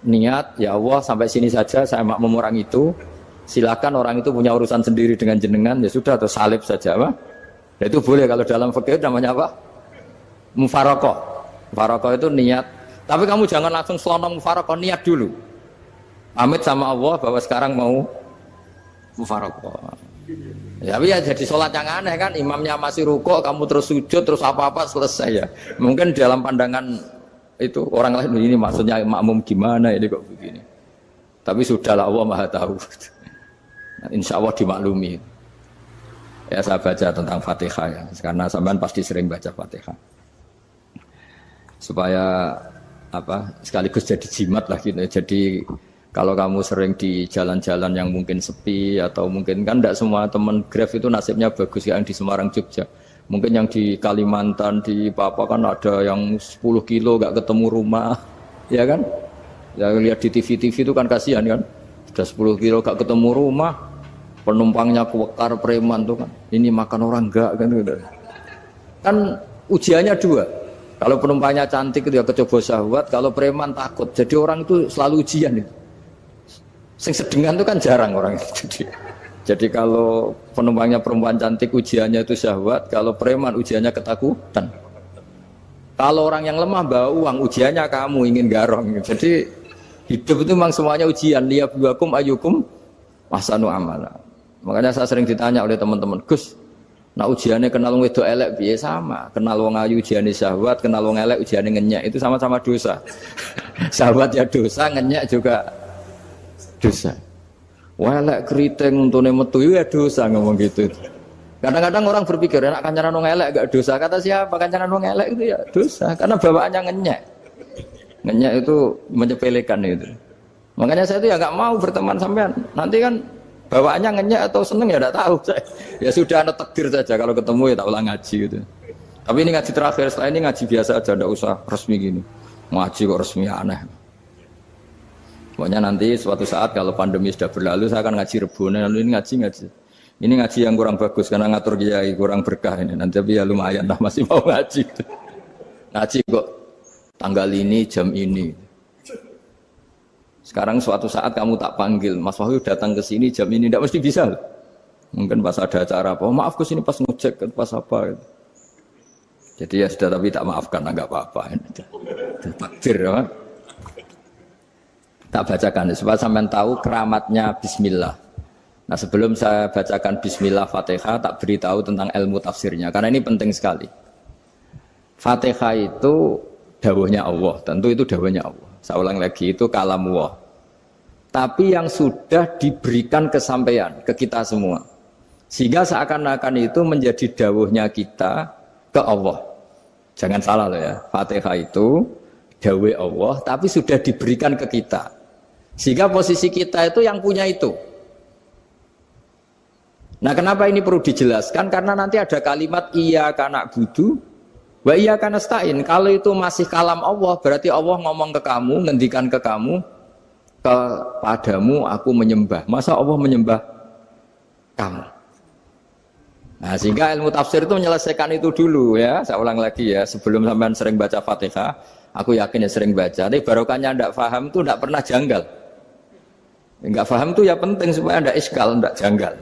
niat ya Allah sampai sini saja saya makmum orang itu, silakan orang itu punya urusan sendiri dengan jenengan ya sudah, atau salib saja apa. Dan itu boleh kalau dalam fikih namanya apa? Mufarokoh. Mufarokoh itu niat. Tapi kamu jangan langsung selonong mufarokoh, niat dulu. Pamit sama Allah bahwa sekarang mau mufarokoh. Ya, tapi ya jadi sholat yang aneh kan, imamnya masih rukuk, kamu terus sujud, terus apa-apa selesai ya. Mungkin dalam pandangan itu orang lain ini maksudnya makmum gimana ini kok begini. Tapi sudahlah Allah Maha tahu. Insya Allah dimaklumi. Ya saya baca tentang Fatihah ya, karena sampean pasti sering baca Fatihah. Supaya apa sekaligus jadi jimat lah gitu. Jadi Kalau kamu sering di jalan-jalan yang mungkin sepi atau mungkin kan tidak semua teman Grab itu nasibnya bagus yang di Semarang Jogja. Mungkin yang di Kalimantan di Papua kan ada yang 10 kilo gak ketemu rumah, ya kan? Ya lihat di TV-TV itu kan kasihan kan. Sudah 10 kilo gak ketemu rumah, penumpangnya kewekar preman tuh kan. Ini makan orang enggak kan gitu. Kan ujiannya dua. Kalau penumpangnya cantik itu ya kecoba syahwat, kalau preman takut. Jadi orang itu selalu ujian itu. Sing sedengan itu kan jarang orang itu. Jadi kalau penumpangnya perempuan cantik ujiannya itu syahwat, kalau preman ujiannya ketakutan. Kalau orang yang lemah bawa uang ujiannya kamu ingin garong. Jadi hidup itu memang semuanya ujian. Liyabluwakum ayyukum ahsanu amala. Makanya saya sering ditanya oleh teman-teman, Gus, nah ujiannya kenal wong wedok elek piye sama? Kenal wong ayu ujiannya syahwat, kenal wong elek ujiannya ngenyek. Itu sama-sama dosa. Syahwat ya dosa, ngenyek juga dosa. Welek keriting untune metu ya dosa ngomong gitu. Kadang-kadang orang berpikir enak kancanan wong elek gak dosa. Kata siapa kancanan wong elek itu ya dosa karena bawaannya ngenyek. Ngenyek itu menyepelekan itu. Makanya saya itu ya nggak mau berteman sampean. Nanti kan bawaannya ngenyek atau seneng ya enggak tahu. Ya sudah ada takdir saja kalau ketemu ya tak ulang ngaji gitu. Tapi ini ngaji terakhir, setelah ini ngaji biasa aja, enggak usah resmi gini. Ngaji kok resmi aneh. Pokoknya nanti suatu saat kalau pandemi sudah berlalu saya akan ngaji Rebone, lalu ini ngaji. Ini ngaji yang kurang bagus karena ngatur kiai kurang berkah ini. Nanti tapi ya lumayan lah masih mau ngaji. Ngaji kok tanggal ini jam ini. Sekarang suatu saat kamu tak panggil, Mas Wahyu datang ke sini jam ini tidak mesti bisa. Mungkin pas ada acara apa, maaf ke sini pas ngecek pas apa. Jadi ya sudah tapi tak maafkan enggak apa-apa. Takdir ya. Tak bacakan supaya sampean tahu keramatnya bismillah. Nah, sebelum saya bacakan bismillah Fatihah tak beritahu tentang ilmu tafsirnya karena ini penting sekali. Fatihah itu dawuhnya Allah, tentu itu dawuhnya Allah. Saya ulang lagi itu kalamullah. Tapi yang sudah diberikan kesampaian ke kita semua. Sehingga seakan-akan itu menjadi dawuhnya kita ke Allah. Jangan salah loh ya. Fatihah itu dawuh Allah tapi sudah diberikan ke kita. Sehingga posisi kita itu yang punya itu. Nah kenapa ini perlu dijelaskan? Karena nanti ada kalimat iyyaka na'budu wa iyyaka nasta'in. Kalau itu masih kalam Allah, berarti Allah ngomong ke kamu, ngendikan ke kamu, kepadamu aku menyembah. Masa Allah menyembah kamu? Nah sehingga ilmu tafsir itu menyelesaikan itu dulu ya. Saya ulang lagi ya, sebelum sampean sering baca Fatihah, aku yakin ya sering baca. Tapi barokahnya tidak paham itu tidak pernah janggal. Enggak paham itu ya penting supaya tidak iskal, tidak janggal.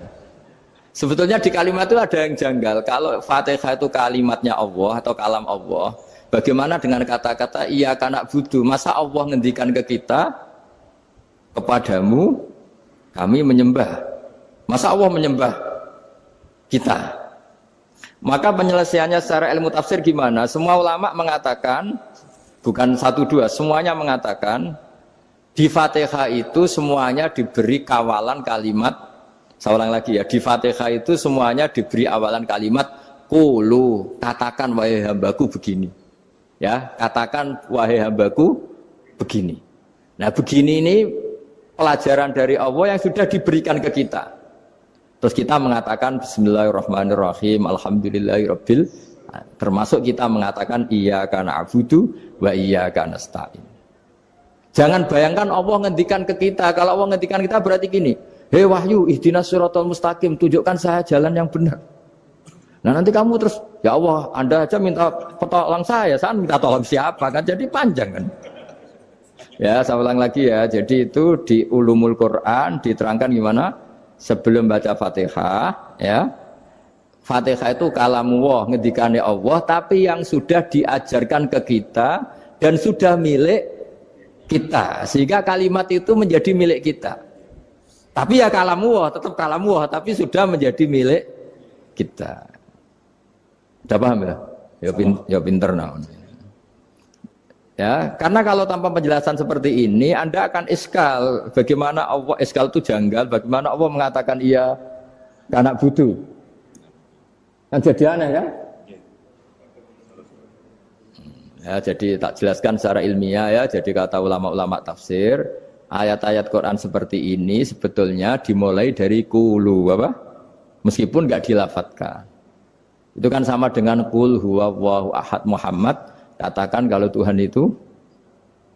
Sebetulnya di kalimat itu ada yang janggal. Kalau Fatihah itu kalimatnya Allah atau kalam Allah, bagaimana dengan kata-kata iyyaka na'budu? Masa Allah ngendikan ke kita, kepadamu kami menyembah. Masa Allah menyembah kita? Maka penyelesaiannya secara ilmu tafsir gimana? Semua ulama mengatakan, bukan satu dua, semuanya mengatakan di Fatihah itu semuanya diberi kawalan kalimat. Saya ulang lagi ya, di Fatihah itu semuanya diberi awalan kalimat qulu, katakan wahai hambaku begini. Ya, katakan wahai hambaku begini. Nah, begini ini pelajaran dari Allah yang sudah diberikan ke kita. Terus kita mengatakan bismillahirrahmanirrahim, alhamdulillahirabbil, termasuk kita mengatakan iyyaka na'budu wa iyyaka nasta'in. Jangan bayangkan Allah ngendikan ke kita. Kalau Allah ngendikan kita berarti gini, hei Wahyu, ihdinas siratal mustaqim, tunjukkan saya jalan yang benar. Nah nanti kamu terus, ya Allah, Anda aja minta tolong saya minta tolong siapa kan? Jadi panjang kan? Ya, saya ulang lagi ya. Jadi itu di Ulumul Quran diterangkan gimana? Sebelum baca Fatihah, ya. Fatihah itu kalamullah, ngendikannya Allah, tapi yang sudah diajarkan ke kita dan sudah milik kita, sehingga kalimat itu menjadi milik kita. Tapi ya kalamullah, tetap kalamullah, tapi sudah menjadi milik kita. Sudah paham ya? Ya pinter nah. Ya, karena kalau tanpa penjelasan seperti ini, Anda akan iskal. Bagaimana Allah iskal itu janggal? Bagaimana Allah mengatakan iya karena butuh? Kan jadi aneh ya? Ya, jadi tak jelaskan secara ilmiah ya. Jadi kata ulama-ulama tafsir, ayat-ayat Quran seperti ini sebetulnya dimulai dari kulu apa? Meskipun enggak dilafatkan. Itu kan sama dengan qul huwallahu ahad Muhammad, katakan kalau Tuhan itu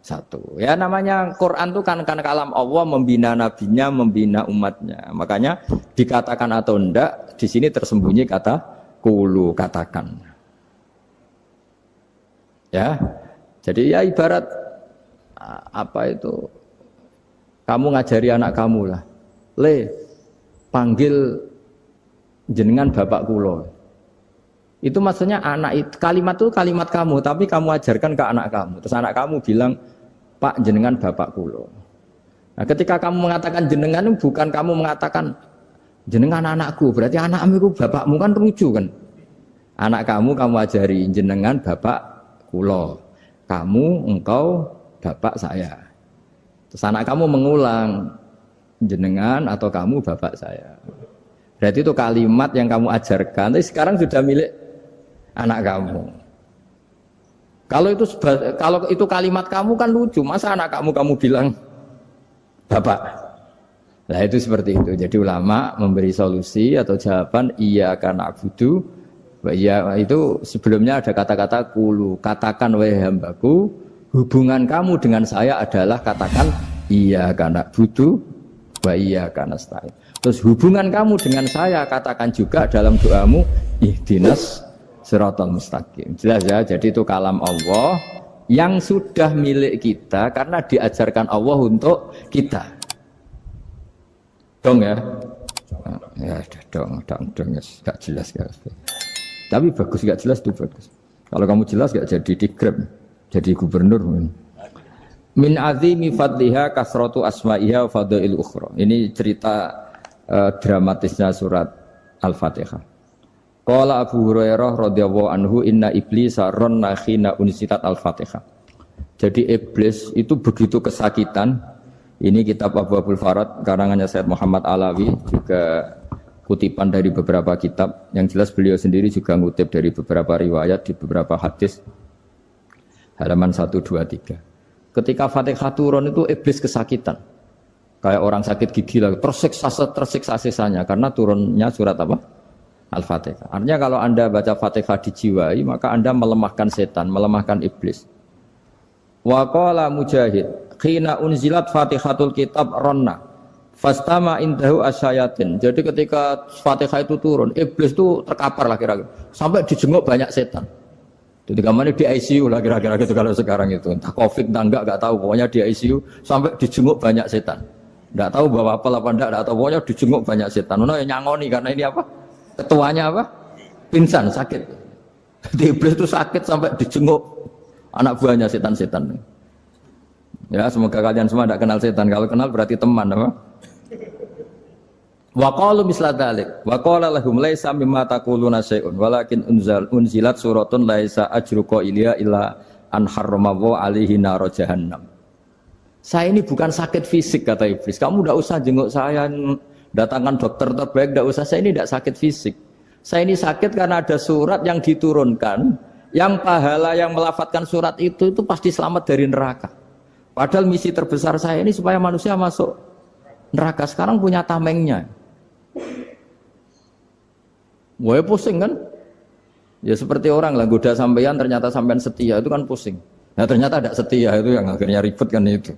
satu. Ya namanya Quran itu kan kalam Allah, membina nabinya, membina umatnya. Makanya dikatakan atau enggak, di sini tersembunyi kata qulu, katakan. Ya. Jadi ya ibarat apa itu? Kamu ngajari anak kamu lah. Le, panggil jenengan bapak kula. Itu maksudnya anak itu, kalimat itu kalimat kamu, tapi kamu ajarkan ke anak kamu. Terus anak kamu bilang, Pak jenengan bapak kulo. Nah, ketika kamu mengatakan jenengan, bukan kamu mengatakan jenengan anakku, berarti anakmu itu bapakmu, kan lucu kan? Anak kamu ajari jenengan bapak kulo. Kamu, engkau, bapak saya. Terus anak kamu mengulang, jenengan atau kamu bapak saya. Berarti itu kalimat yang kamu ajarkan, tapi sekarang sudah milik anak kamu. Kalau itu kalimat kamu kan lucu, masa anak kamu bilang bapak. Nah itu seperti itu. Jadi ulama memberi solusi atau jawaban iyyaka na'budu wa iya, itu sebelumnya ada kata-kata qulu, katakan wahai hambaku, hubungan kamu dengan saya adalah katakan iyyaka na'budu wa iyyaka nasta'in. Terus hubungan kamu dengan saya katakan juga dalam doamu ihdinas siratal mustaqim. Jelas ya, jadi itu kalam Allah yang sudah milik kita karena diajarkan Allah untuk kita. Dong ya? Ya dong, gak jelas gak. Tapi bagus gak jelas itu bagus. Kalau kamu jelas gak jadi digrab, jadi gubernur. Min azimi fadliha kasratu asma'iha wa fadail ukhra. Ini cerita dramatisnya surat Al-Fatihah. Qala Abu Hurairah radhiyallahu anhu inna iblisa ranna khina unsitat al-Fatihah. Jadi iblis itu begitu kesakitan. Ini kitab Abwaabul Farad karangannya Sayyid Muhammad Alawi, juga kutipan dari beberapa kitab. Yang jelas beliau sendiri juga ngutip dari beberapa riwayat di beberapa hadis. Halaman 123. Ketika Fatihah turun itu iblis kesakitan. Kayak orang sakit gigi lah, tersiksa sisanya karena turunnya surat apa? Al-Fatihah. Artinya kalau Anda baca Fatihah dijiwai, maka Anda melemahkan setan, melemahkan iblis. Wa qala Mujahid, khina unzilat Fatihatul kitab ronna fastama indahu asyayatin. Jadi ketika Fatihah itu turun, iblis itu terkapar lah kira-kira. Sampai dijenguk banyak setan. Jadi kemana di ICU lah kira-kira gitu kalau sekarang itu. Entah Covid entah enggak tahu, pokoknya di ICU sampai dijenguk banyak setan. Enggak tahu bawa apa enggak tahu, pokoknya dijenguk banyak setan. Ono yang nyangoni karena ini apa? Ketuanya apa? Pingsan, sakit. Di iblis itu sakit sampai dijenguk anak buahnya setan-setan. Ya, semoga kalian semua tidak kenal setan. Kalau kenal berarti teman, apa? Wa qalu misla dzalik. Wa qala lahum laisa mimma taquluna syai'un walakin unzilat suratun laisa ajru qailiha illa an harrama alaihi nar jahannam. Saya ini bukan sakit fisik kata iblis. Kamu tidak usah jenguk saya, datangkan dokter terbaik, tidak usah. Saya ini tidak sakit fisik. Saya ini sakit karena ada surat yang diturunkan, yang pahala yang melafatkan surat itu pasti selamat dari neraka. Padahal misi terbesar saya ini supaya manusia masuk neraka. Sekarang punya tamengnya. Wah pusing kan? Ya seperti orang lah, goda sampean ternyata sampean setia, itu kan pusing. Nah ternyata tidak setia, itu yang akhirnya ribet kan itu.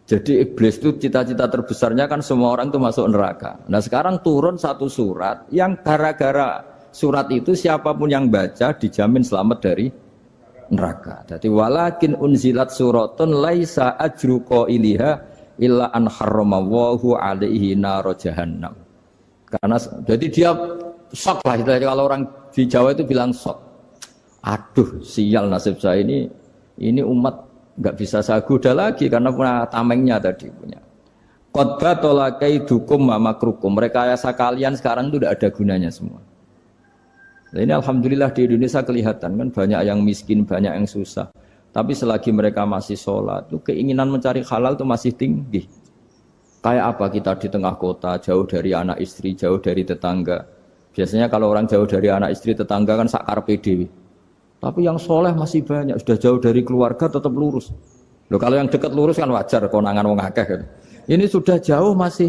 Jadi iblis itu cita-cita terbesarnya kan semua orang itu masuk neraka. Nah sekarang turun satu surat yang gara-gara surat itu siapapun yang baca dijamin selamat dari neraka. Jadi walakin unzilat suratun laisa ajru qailiha illa an harramallahu alaihi nar jahannam. Karena jadi dia shock lah, kalau orang di Jawa itu bilang shock. Aduh sial nasib saya ini umat nggak bisa saya goda lagi karena punya tamengnya tadi punya. Qad tolakaidukum wa makrukum. Rekayasa kalian sekarang itu tidak ada gunanya semua. Nah, ini alhamdulillah di Indonesia kelihatan kan banyak yang miskin, banyak yang susah. Tapi selagi mereka masih sholat, itu keinginan mencari halal itu masih tinggi. Kayak apa kita di tengah kota, jauh dari anak istri, jauh dari tetangga. Biasanya kalau orang jauh dari anak istri, tetangga kan sakar PDW. Tapi yang soleh masih banyak, sudah jauh dari keluarga tetap lurus. Loh kalau yang dekat lurus kan wajar konangan wong akeh gitu. Ini sudah jauh masih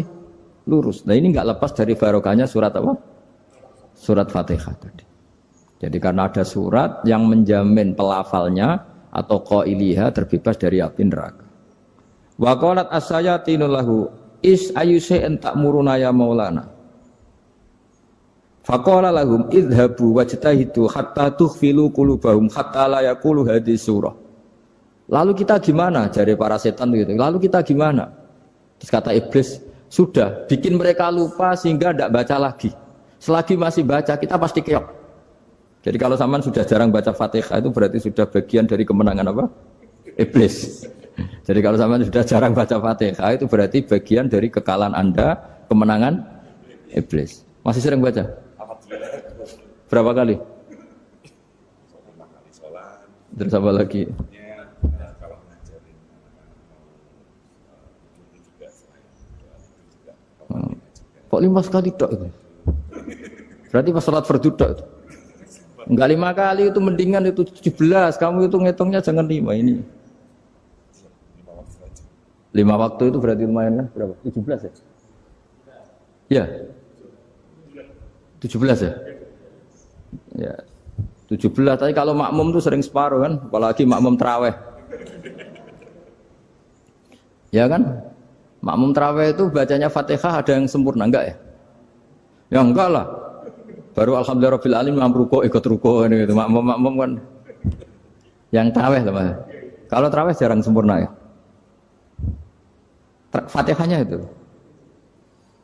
lurus. Nah ini nggak lepas dari barokahnya surat apa? Surat Fatihah tadi. Jadi karena ada surat yang menjamin pelafalnya atau qailiha terbebas dari api neraka. Wa qalat as-sayatinu lahu is ayyusai'in ta'muruna ya maulana. Faqala lahum idhabu wajtahidu hatta tukhfilu qulubahum hatta la yaqulu hadhihi surah. Lalu kita gimana? Jari para setan gitu. Lalu kita gimana? Terus kata iblis, sudah bikin mereka lupa sehingga tidak baca lagi. Selagi masih baca kita pasti keok. Jadi kalau sampean sudah jarang baca Fatihah itu berarti sudah bagian dari kemenangan apa? Iblis. Jadi kalau sampean sudah jarang baca Fatihah itu berarti bagian dari kekalahan Anda, kemenangan iblis. Masih sering baca? Berapa kali? Terus apa lagi? Kok 5 kali tok itu? Berarti pas sholat fardu tok itu. Enggak 5 kali itu mendingan itu 17. Kamu itu ngitungnya jangan 5 ini. 5 waktu itu berarti lumayan kan? Berapa? 17 ya? Ya. 17 ya? Ya. 17 tapi kalau makmum tuh sering separuh kan, apalagi makmum tarawih. Ya kan? Makmum tarawih itu bacanya Fatihah ada yang sempurna enggak ya? Ya enggak lah. Baru alhamdulillahirabbil alamin ruko ikut ruko gitu. Makmum kan yang tarawih teman. Kalau tarawih jarang sempurna ya. Fatihahnya itu.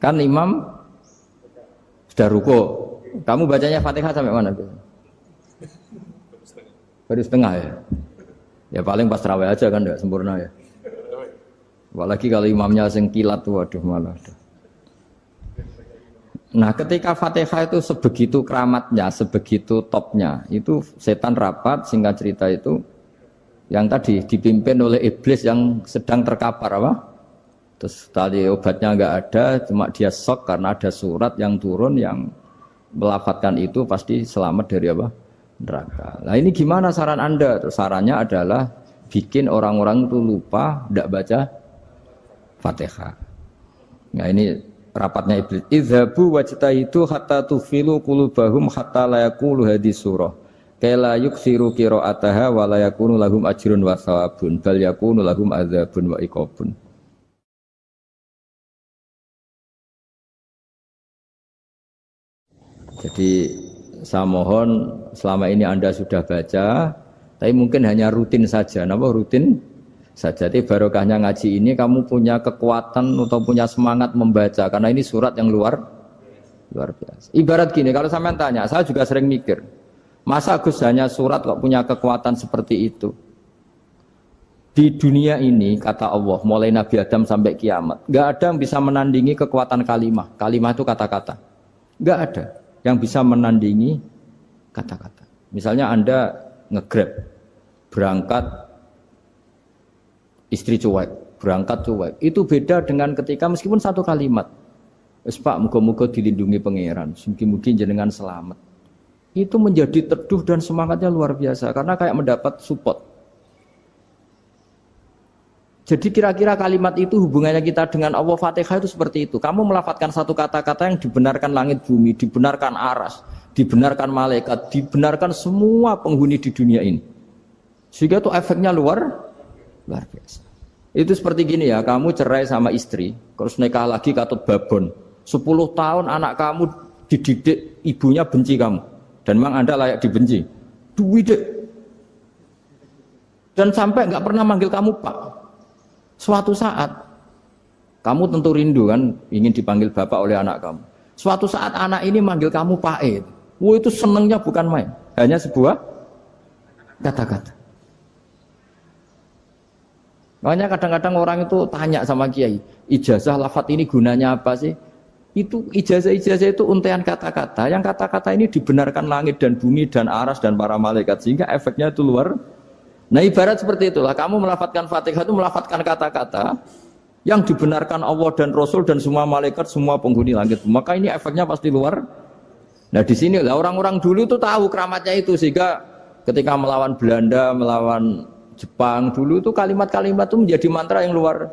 Kan imam sudah ruko. Kamu bacanya Fatihah sampai mana tuh? Baru setengah ya. Ya paling pas tarawih aja kan enggak sempurna ya. Apalagi kalau imamnya sing kilat tuh waduh malah. Nah, ketika Fatihah itu sebegitu keramatnya, sebegitu topnya, itu setan rapat singkat cerita itu yang tadi dipimpin oleh iblis yang sedang terkapar apa? Terus tadi obatnya enggak ada, cuma dia shock karena ada surat yang turun yang melafatkan itu pasti selamat dari apa? Neraka. Nah, ini gimana saran Anda? Terus sarannya adalah bikin orang-orang itu lupa enggak baca Fatihah. Nah ini rapatnya iblis. Idhabu wajtahidu hatta tufilu qulubahum hatta la yaqulu hadhihi surah. Kala yuksiru qira'ataha wa la yakunu lahum ajrun wa thawabun bal yakunu lahum adzabun wa iqabun. Jadi saya mohon selama ini Anda sudah baca, tapi mungkin hanya rutin saja. Napa rutin? Saja. Jadi barokahnya ngaji ini kamu punya kekuatan atau punya semangat membaca karena ini surat yang luar biasa. Ibarat gini, kalau sampean tanya, saya juga sering mikir, masa Gus hanya surat kok punya kekuatan seperti itu? Di dunia ini kata Allah, mulai Nabi Adam sampai kiamat, nggak ada yang bisa menandingi kekuatan kalimah. Kalimah itu kata-kata. Nggak ada yang bisa menandingi kata-kata. Misalnya Anda nge-grab, berangkat istri cuek, berangkat cuek. Itu beda dengan ketika meskipun satu kalimat. Wes Pak, muga-muga dilindungi pangeran, mugi-mugi jenengan selamat. Itu menjadi teduh dan semangatnya luar biasa karena kayak mendapat support. Jadi kira-kira kalimat itu hubungannya kita dengan Allah Fatihah itu seperti itu. Kamu melafadzkan satu kata-kata yang dibenarkan langit bumi, dibenarkan aras, dibenarkan malaikat, dibenarkan semua penghuni di dunia ini. Sehingga itu efeknya luar biasa. Itu seperti gini ya, kamu cerai sama istri, terus nikah lagi katut babon. 10 tahun anak kamu dididik, ibunya benci kamu. Dan memang Anda layak dibenci. Duwidek. Dan sampai nggak pernah manggil kamu Pak. Suatu saat, kamu tentu rindu kan, ingin dipanggil Bapak oleh anak kamu. Suatu saat anak ini manggil kamu Pak E. Wah itu senengnya bukan main. Hanya sebuah kata-kata. Makanya kadang-kadang orang itu tanya sama kiai, ijazah lafadz ini gunanya apa sih? Itu ijazah-ijazah itu untaian kata-kata. Yang kata-kata ini dibenarkan langit dan bumi dan aras dan para malaikat sehingga efeknya itu luar. Nah ibarat seperti itulah. Kamu melafadzkan Fatihah itu melafadzkan kata-kata yang dibenarkan Allah dan Rasul dan semua malaikat, semua penghuni langit. Maka ini efeknya pasti luar. Nah di sini lah orang-orang dulu itu tahu keramatnya itu sehingga ketika melawan Belanda, melawan Jepang dulu itu kalimat-kalimat itu menjadi mantra yang luar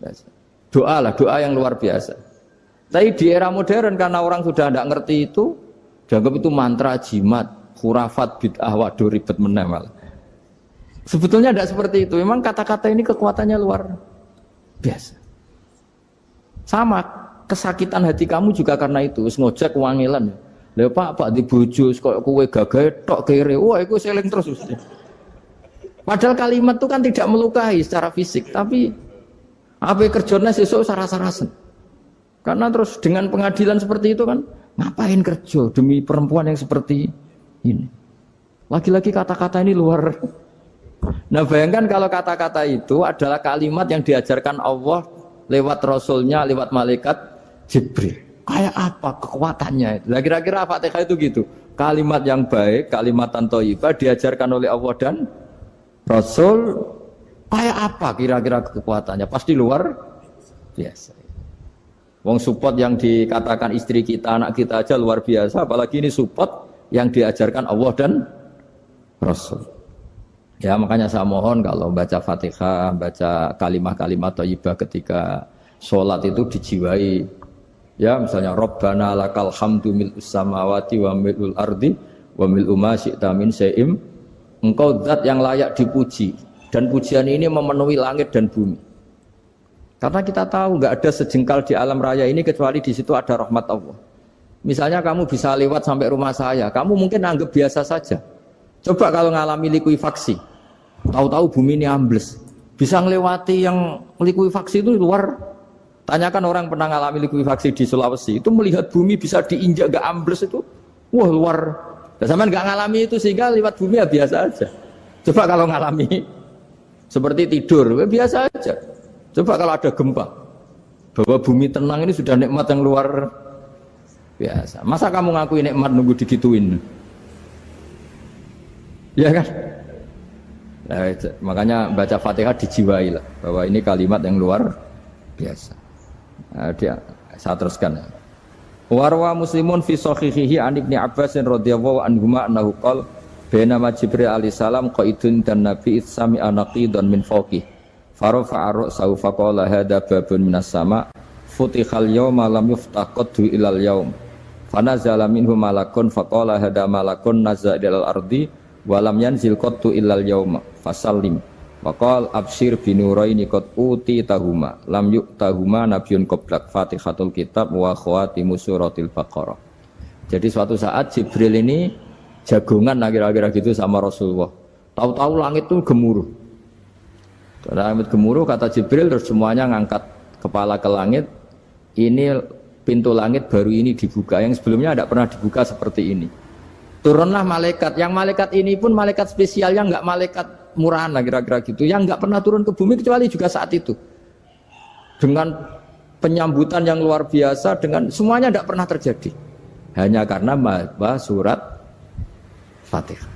biasa. Doa yang luar biasa. Tapi di era modern karena orang sudah tidak ngerti itu, dianggap itu mantra, jimat, khurafat, bid'ah, waduh ribet menemal. Sebetulnya tidak seperti itu. Memang kata-kata ini kekuatannya luar biasa. Sama kesakitan hati kamu juga karena itu. Ngojek wangilan. Lha Pak di bojo kok kowe gagah tok kere. Wah, iku seling terus. Padahal kalimat itu kan tidak melukai secara fisik, tapi apa kerjanya sesuk sarasa-rasen. Karena terus dengan pengadilan seperti itu kan ngapain kerja demi perempuan yang seperti ini. Lagi-lagi kata-kata ini luar. Nah bayangkan kalau kata-kata itu adalah kalimat yang diajarkan Allah lewat Rasulnya, lewat malaikat Jibril. Kayak apa kekuatannya? Nah kira-kira Fatihah itu gitu. Kalimat yang baik, kalimat thayyibah diajarkan oleh Allah dan Rasul. Kayak apa kira-kira kekuatannya? Pasti luar biasa. Wong support yang dikatakan istri kita, anak kita aja luar biasa. Apalagi ini support yang diajarkan Allah dan Rasul. Ya makanya saya mohon kalau baca Fatihah, baca kalimat-kalimat thayyibah ketika sholat itu dijiwai. Ya misalnya Rabbana lakal hamdu mil'us samawati wa mil'ul ardi wa mil'u ma syi'ta min syai'im. Engkau zat yang layak dipuji dan pujian ini memenuhi langit dan bumi. Karena kita tahu nggak ada sejengkal di alam raya ini kecuali di situ ada rahmat Allah. Misalnya kamu bisa lewat sampai rumah saya, kamu mungkin anggap biasa saja. Coba kalau ngalami likuifaksi, tahu-tahu bumi ini ambles, bisa ngelewati yang likuifaksi itu luar. Tanyakan orang pernah ngalami likuifaksi di Sulawesi, itu melihat bumi bisa diinjak gak ambles itu, wah luar. Dan sampean gak ngalami itu sehingga lewat bumi ya biasa aja. Coba kalau ngalami seperti tidur, ya biasa aja. Coba kalau ada gempa, bahwa bumi tenang ini sudah nikmat yang luar biasa. Masa kamu ngakui nikmat nunggu digituin? Ya kan? Nah, makanya baca Fatihah dijiwai lah bahwa ini kalimat yang luar biasa. Nah, saya teruskan. Warwa Muslimun fi sahihihi an Ibnu Abbas radhiyallahu anhuma annahu qala bainama Jibril alaihi salam qaidun dan Nabi sami anaqidan min fawqih farafa'a ra'sahu faqala hadza babun minas sama futihal yawma lam yuftah qaddu ilal yaum fanazala minhu malakun faqala hadza malakun nazza ilal ardi walam yanzil qattu illal yauma fasallim waqal absyir binuraini qad uti tahuma lam yu'tahuma nabiyyun qablak Fatihatul kitab wa khawatimus suratil baqarah. Jadi suatu saat Jibril ini jagongan kira-kira gitu sama Rasulullah. Tahu-tahu langit itu gemuruh. Langit gemuruh kata Jibril terus semuanya ngangkat kepala ke langit. Ini pintu langit baru ini dibuka yang sebelumnya tidak pernah dibuka seperti ini. Turunlah malaikat, yang malaikat ini pun malaikat spesial yang nggak malaikat murahan lah kira-kira gitu, yang nggak pernah turun ke bumi kecuali juga saat itu. Dengan penyambutan yang luar biasa, dengan semuanya tidak pernah terjadi. Hanya karena surat Fatihah.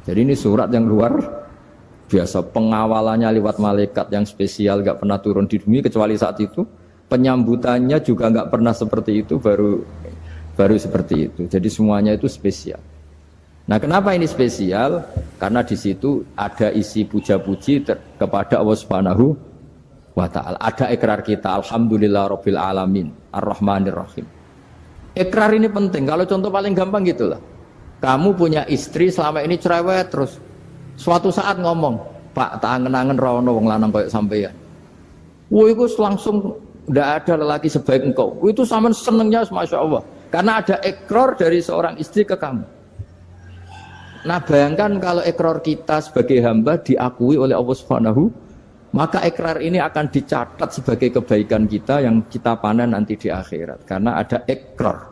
Jadi ini surat yang luar biasa, pengawalannya lewat malaikat yang spesial nggak pernah turun di bumi kecuali saat itu. Penyambutannya juga nggak pernah seperti itu, baru seperti itu. Jadi semuanya itu spesial. Nah, kenapa ini spesial? Karena di situ ada isi puja-puji kepada Allah Subhanahu wa ta'ala. Ada ikrar kita, alhamdulillah rabbil alamin, ar-rahmanir rahim. Ikrar ini penting. Kalau contoh paling gampang gitulah. Kamu punya istri selama ini cerewet terus. Suatu saat ngomong, "Pak, tak angen-angen ra ono wong lanang koyo sampeyan." Wah, itu langsung tidak ada lelaki sebaik engkau. Itu sama senengnya, masya Allah. Karena ada ikrar dari seorang istri ke kamu. Nah bayangkan kalau ikrar kita sebagai hamba diakui oleh Allah Subhanahu, maka ikrar ini akan dicatat sebagai kebaikan kita yang kita panen nanti di akhirat. Karena ada ikrar.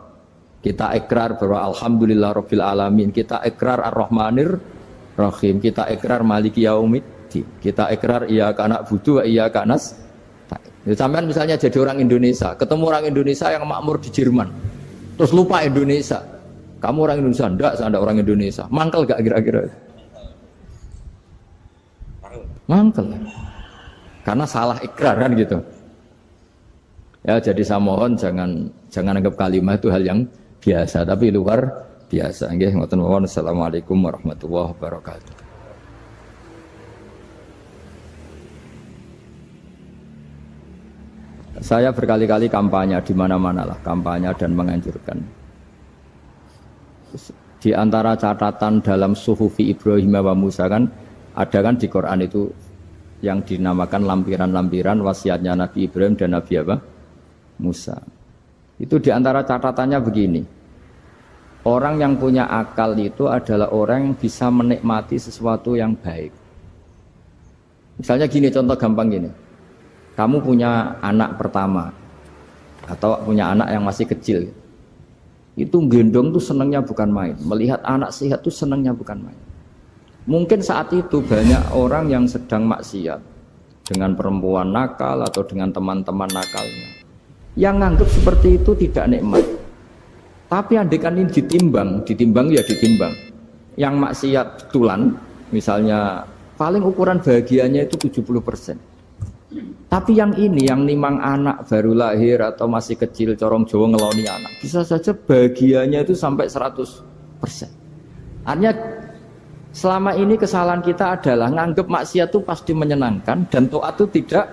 Kita ikrar bahwa alhamdulillah rabbil alamin. Kita ikrar ar-rahmanir rahim. Kita ikrar maliki yaumiddin. Kita ikrar iyyaka na'budu wa iyyaka nasta'in. Sampean misalnya jadi orang Indonesia, ketemu orang Indonesia yang makmur di Jerman. Terus lupa Indonesia. Kamu orang Indonesia? Enggak, saya enggak orang Indonesia. Mangkel gak kira-kira? Mangkel. Karena salah ikrar kan gitu. Ya, jadi saya mohon jangan anggap kalimat itu hal yang biasa, tapi luar biasa. Nggih, ngoten mawon. Assalamualaikum warahmatullahi wabarakatuh. Saya berkali-kali kampanye di mana-mana lah, kampanye dan menganjurkan. Di antara catatan dalam Suhufi Ibrahim wa Musa kan ada kan di Quran itu yang dinamakan lampiran-lampiran wasiatnya Nabi Ibrahim dan Nabi apa? Musa. Itu di antara catatannya begini. Orang yang punya akal itu adalah orang yang bisa menikmati sesuatu yang baik. Misalnya gini, contoh gampang gini. Kamu punya anak pertama atau punya anak yang masih kecil. Itu gendong tuh senangnya bukan main. Melihat anak sehat tuh senangnya bukan main. Mungkin saat itu banyak orang yang sedang maksiat dengan perempuan nakal atau dengan teman-teman nakalnya. Yang nganggap seperti itu tidak nikmat. Tapi andaikan ini ditimbang ya ditimbang. Yang maksiat tulan, misalnya paling ukuran bahagianya itu 70%. Tapi yang ini, yang nimang anak baru lahir atau masih kecil, corong Jawa ngeloni anak, bisa saja bahagianya itu sampai 100%. Artinya selama ini kesalahan kita adalah nganggap maksiat itu pasti menyenangkan dan taat itu tidak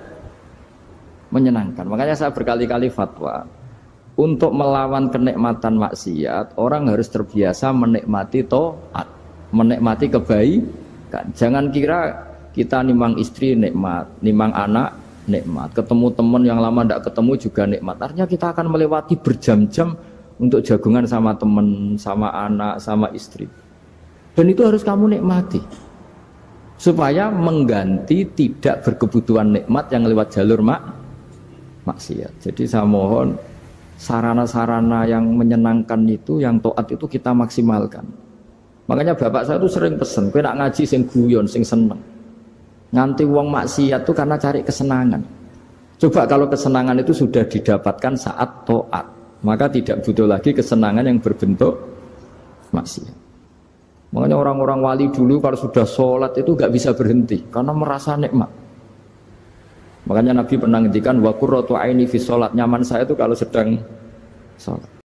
menyenangkan. Makanya saya berkali-kali fatwa, untuk melawan kenikmatan maksiat, orang harus terbiasa menikmati taat, menikmati kebaikan. Jangan kira kita nimang istri nikmat, nimang anak nikmat, ketemu teman yang lama tidak ketemu juga nikmat. Artinya kita akan melewati berjam-jam untuk jagungan sama teman, sama anak, sama istri. Dan itu harus kamu nikmati supaya mengganti tidak berkebutuhan nikmat yang lewat jalur maksiat. Jadi saya mohon sarana-sarana yang menyenangkan itu, yang taat itu kita maksimalkan. Makanya bapak saya itu sering pesen, kowe nak ngaji sing guyon, sing seneng. Nganti wong maksiat itu karena cari kesenangan. Coba kalau kesenangan itu sudah didapatkan saat taat, maka tidak butuh lagi kesenangan yang berbentuk maksiat. Makanya orang-orang wali dulu kalau sudah sholat itu gak bisa berhenti karena merasa nikmat. Makanya Nabi pernah ngendikan wa qurratu aini fi sholat, nyaman saya itu kalau sedang sholat.